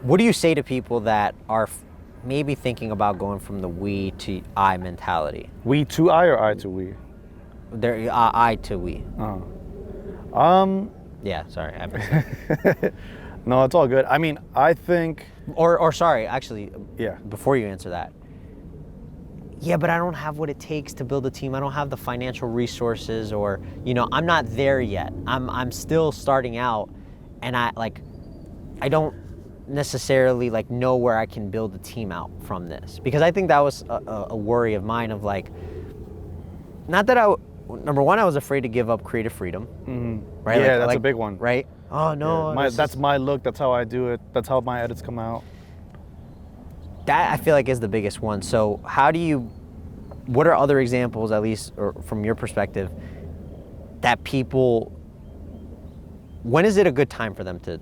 to people that are maybe thinking about going from the we to I mentality? We to I or I to we? They're I to we. Yeah, sorry. No, it's all good. I mean, I think. Or sorry, actually. Yeah. Before you answer that. Yeah, but I don't have what it takes to build a team. I don't have the financial resources, or I'm not there yet. I'm still starting out, and I don't necessarily like know where I can build a team out from this, because I think that was a worry of mine of like, not that number one, I was afraid to give up creative freedom. Right? Yeah, that's a big one. Right? Oh no. Yeah, that's my look. That's how I do it. That's how my edits come out. That I feel like is the biggest one. So what are other examples, at least or from your perspective, that people, when is it a good time for them to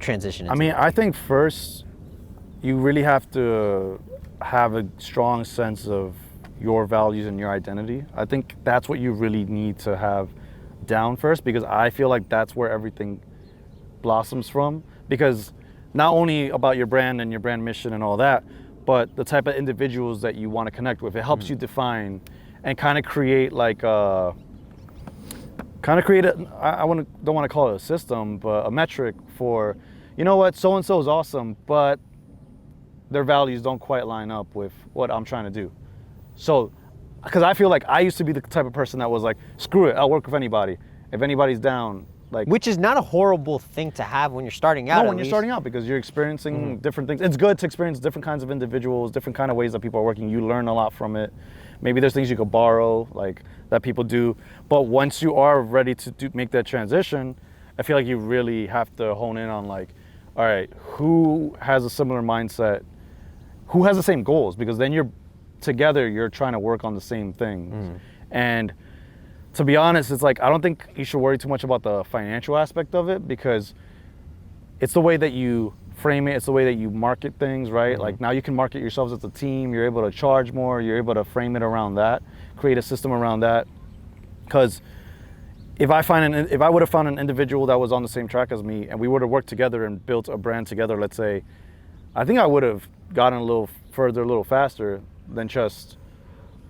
transition into? I mean, I think first, you really have to have a strong sense of your values and your identity. I think that's what you really need to have down first, because I feel like that's where everything blossoms from. Because not only about your brand and your brand mission and all that, but the type of individuals that you want to connect with. It helps you define and kind of create like I don't want to call it a system, but a metric for, so and so is awesome, but their values don't quite line up with what I'm trying to do. So, because I feel like I used to be the type of person that was like, screw it, I'll work with anybody. If anybody's down, like. Which is not a horrible thing to have when you're starting out. No, when you're starting out, because you're experiencing different things. It's good to experience different kinds of individuals, different kind of ways that people are working. You learn a lot from it. Maybe there's things you could borrow, like that people do. But once you are ready to make that transition, I feel like you really have to hone in on like, all right, who has a similar mindset? Who has the same goals? Because then you're trying to work on the same things. And to be honest, it's like, I don't think you should worry too much about the financial aspect of it, because it's the way that you frame it. It's the way that you market things, right? Like now you can market yourselves as a team. You're able to charge more. You're able to frame it around that, create a system around that. Because if I would have found an individual that was on the same track as me and we would have worked together and built a brand together, let's say, I think I would have gotten a little further, a little faster than just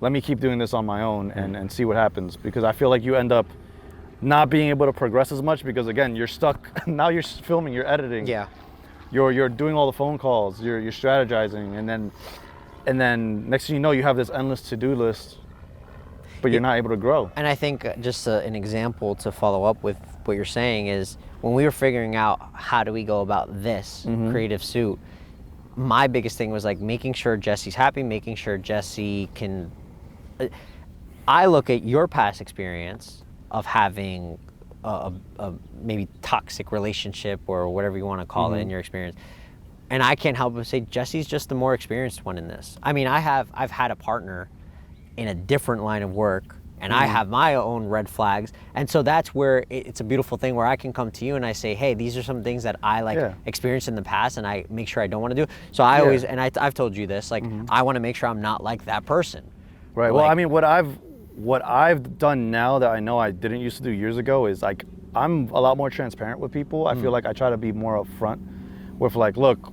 let me keep doing this on my own and see what happens. Because I feel like you end up not being able to progress as much because again, you're stuck. Now you're filming, you're editing. Yeah. You're doing all the phone calls, you're strategizing, and then next thing you know, you have this endless to-do list, but you're not able to grow. And I think just an example to follow up with what you're saying is when we were figuring out how do we go about this creative suit, my biggest thing was like making sure Jesse's happy, making sure Jesse can. I look at your past experience of having a maybe toxic relationship or whatever you want to call it in your experience, and I can't help but say Jesse's just the more experienced one in this. I mean, I've had a partner in a different line of work, and I have my own red flags, and so that's where it's a beautiful thing where I can come to you and I say, hey, these are some things that I experienced in the past, and I make sure I don't want to do. So I always, and I've told you this, like I want to make sure I'm not like that person. Right. Well, I mean, what I've done now that I know I didn't used to do years ago is like I'm a lot more transparent with people. I feel like I try to be more upfront with like, look,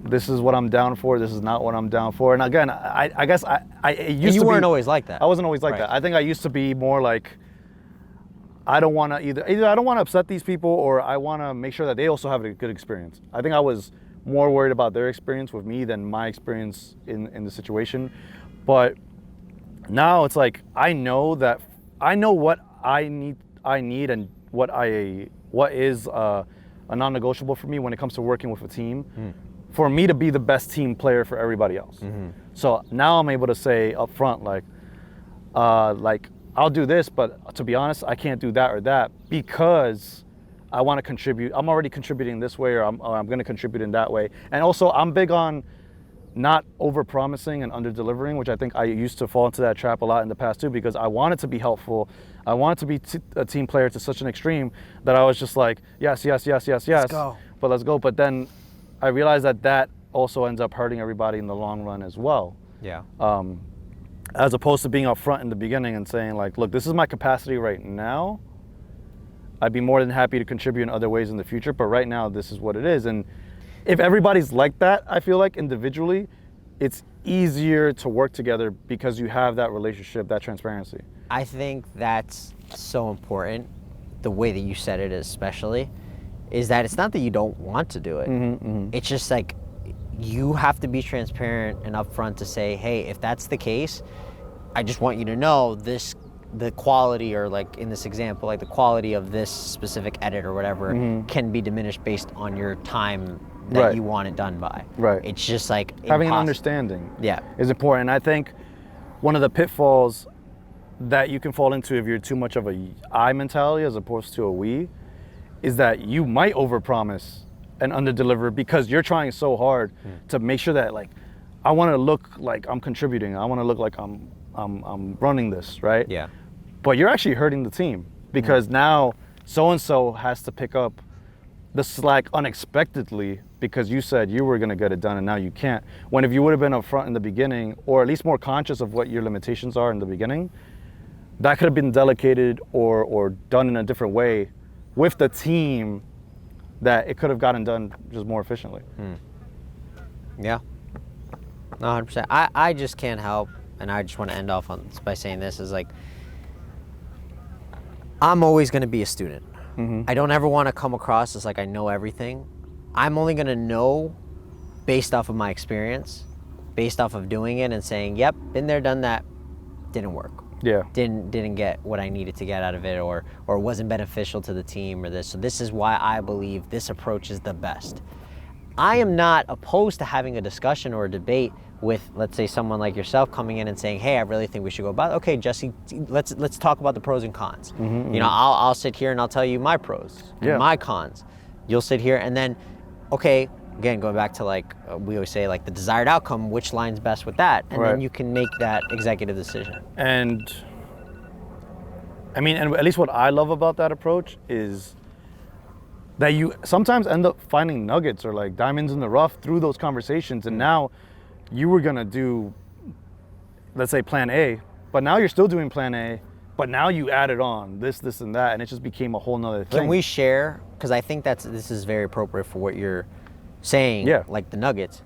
this is what I'm down for. This is not what I'm down for. And again, I guess I used to. You weren't always like that. I wasn't always like that. I think I used to be more like, I don't want to either I don't want to upset these people or I want to make sure that they also have a good experience. I think I was more worried about their experience with me than my experience in the situation. But now it's like I know what I need and what is a non-negotiable for me when it comes to working with a team. For me to be the best team player for everybody else. So now I'm able to say up front, like I'll do this, but to be honest, I can't do that or that because I want to contribute. I'm already contributing this way, or I'm going to contribute in that way. And also, I'm big on not over-promising and under-delivering, which I think I used to fall into that trap a lot in the past too, because I wanted to be helpful. I wanted to be a team player to such an extreme that I was just like, yes. Let's go. But let's go. But then I realized that also ends up hurting everybody in the long run as well. Yeah. As opposed to being upfront in the beginning and saying like, look, this is my capacity right now. I'd be more than happy to contribute in other ways in the future, but right now this is what it is. And if everybody's like that, I feel like individually, it's easier to work together because you have that relationship, that transparency. I think that's so important. The way that you said it especially is that it's not that you don't want to do it. It's just like you have to be transparent and upfront to say, hey, if that's the case, I just want you to know the quality, or like in this example, like the quality of this specific edit or whatever can be diminished based on your time that you want it done by. Right. It's just like having an understanding is important. And I think one of the pitfalls that you can fall into if you're too much of a I mentality as opposed to a we is that you might overpromise and underdeliver because you're trying so hard to make sure that like I want to look like I'm contributing. I want to look like I'm running this, right? Yeah. But you're actually hurting the team because now so-and-so has to pick up the slack unexpectedly because you said you were going to get it done and now you can't. When if you would have been upfront in the beginning, or at least more conscious of what your limitations are in the beginning, that could have been delegated or done in a different way with the team, that it could have gotten done just more efficiently. Yeah. No, 100%. I just can't help, and I just want to end off on by saying this is like, I'm always going to be a student. I don't ever want to come across as like I know everything. I'm only going to know based off of my experience, based off of doing it and saying, yep, been there, done that, didn't work. Yeah. Didn't get what I needed to get out of it, or wasn't beneficial to the team or this. So this is why I believe this approach is the best. I am not opposed to having a discussion or a debate with, let's say, someone like yourself coming in and saying, hey, I really think we should go about it. Okay, Jesse, let's talk about the pros and cons. You know, I'll sit here and I'll tell you my pros and my cons. You'll sit here and then, okay, again, going back to like, we always say like the desired outcome, which lines best with that? And then you can make that executive decision. And I mean, and at least what I love about that approach is that you sometimes end up finding nuggets or like diamonds in the rough through those conversations. And now you were gonna do, let's say, plan A, but now you're still doing plan A, but now you added on this, and that, and it just became a whole nother thing. Can we share? Because I think this is very appropriate for what you're saying. Yeah. Like the nuggets.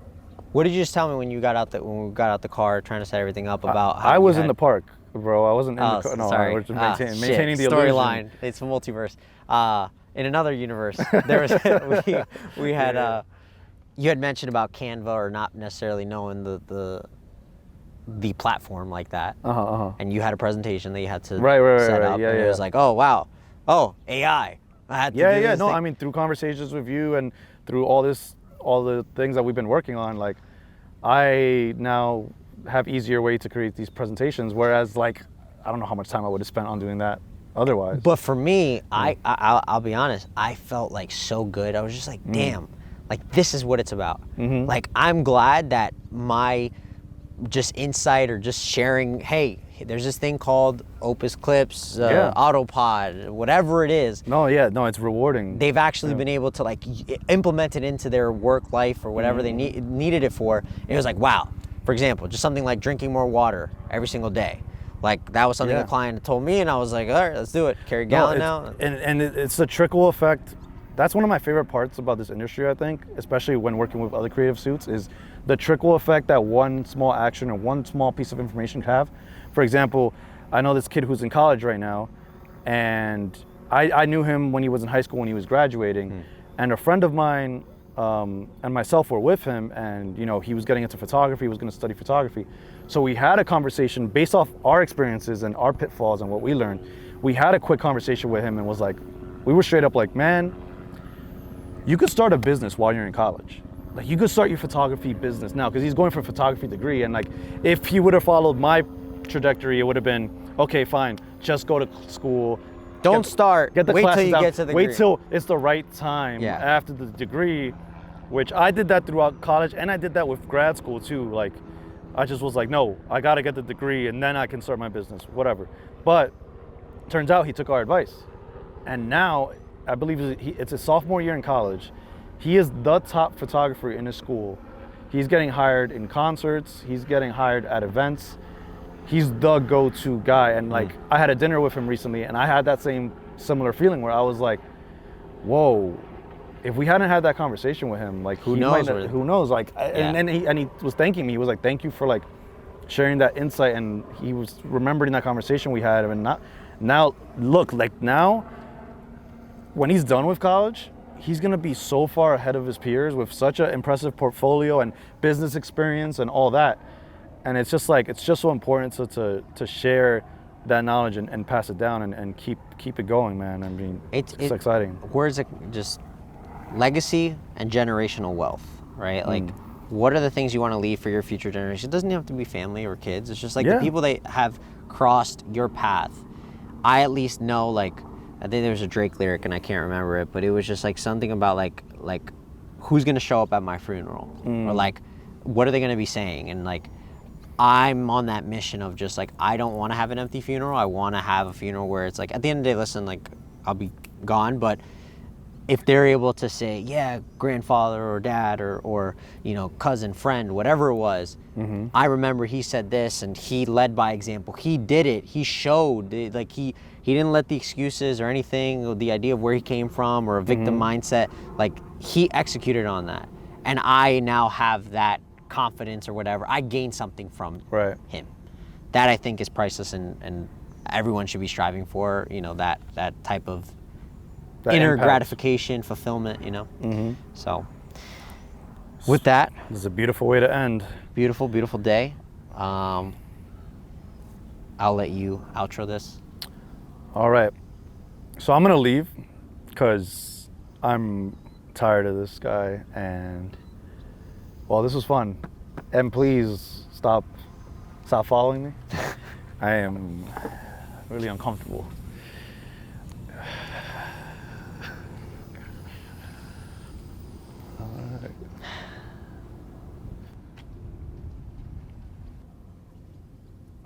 What did you just tell me when we got out the car trying to set everything up about? I was in the park, bro. I wasn't in the car. No, sorry. I was just maintaining the storyline. illusion. It's a multiverse. In another universe, there was we had you had mentioned about Canva or not necessarily knowing the platform like that, and you had a presentation that you had to set up, and it was like, oh wow, oh AI. I had to do this No, thing. I mean, through conversations with you and through all the things that we've been working on, like I now have easier way to create these presentations, whereas like I don't know how much time I would have spent on doing that otherwise. But for me, I'll be honest, I felt like so good. I was just like, damn, like this is what it's about. Like I'm glad that my just insight or just sharing, hey, there's this thing called Opus Clips, Autopod, whatever it is. No, it's rewarding. They've actually been able to like implement it into their work life or whatever they needed it for. It was like, wow. For example, just something like drinking more water every single day. Like that was something the client told me, and I was like, all right, let's do it. Carry a gallon now. And it's the trickle effect. That's one of my favorite parts about this industry, I think, especially when working with other creative suits, is the trickle effect that one small action or one small piece of information can have. For example, I know this kid who's in college right now, and I knew him when he was in high school, when he was graduating, and a friend of mine and myself were with him, and you know, he was getting into photography, he was going to study photography. So we had a conversation based off our experiences and our pitfalls and what we learned. We had a quick conversation with him and was like, we were straight up like, man, you could start a business while you're in college. Like you could start your photography business now, because he's going for a photography degree. And like, if he would have followed my trajectory, it would have been, okay, fine, just go to school. Don't start. Get the wait classes till you out. get to the Wait degree. till it's the right time after the degree, which I did that throughout college, and I did that with grad school too. Like, I just was like, no, I gotta get the degree and then I can start my business, whatever. But turns out he took our advice. And now, I believe it's his sophomore year in college. He is the top photographer in his school. He's getting hired in concerts. He's getting hired at events. He's the go-to guy. And like, I had a dinner with him recently, and I had that same similar feeling where I was like, whoa, if we hadn't had that conversation with him, like who knows? Like, and he was thanking me. He was like, thank you for like sharing that insight. And he was remembering that conversation we had. And now when he's done with college, he's gonna be so far ahead of his peers with such an impressive portfolio and business experience and all that. And it's just so important to share that knowledge and pass it down and keep it going, man. I mean, it's exciting. Words are just legacy and generational wealth, right? Like, what are the things you want to leave for your future generation? It doesn't have to be family or kids. It's just like the people that have crossed your path. I at least know, like, I think there's a Drake lyric and I can't remember it, but it was just like something about like who's gonna show up at my funeral, or like what are they gonna be saying, and like I'm on that mission of just like, I don't want to have an empty funeral. I want to have a funeral where it's like, at the end of the day, listen, like I'll be gone, but if they're able to say, yeah, grandfather or dad or you know, cousin, friend, whatever it was, I remember he said this and he led by example. He did it. He showed, like he didn't let the excuses or anything, or the idea of where he came from or a victim mindset, like he executed on that. And I now have that confidence or whatever. I gained something from him. That I think is priceless, and everyone should be striving for, you know, that type of inner gratification, fulfillment, you know. So with that, this is a beautiful way to end. Beautiful day. I'll let you outro this. All right, so I'm gonna leave because I'm tired of this guy, and well, this was fun, and please stop following me. I am really uncomfortable.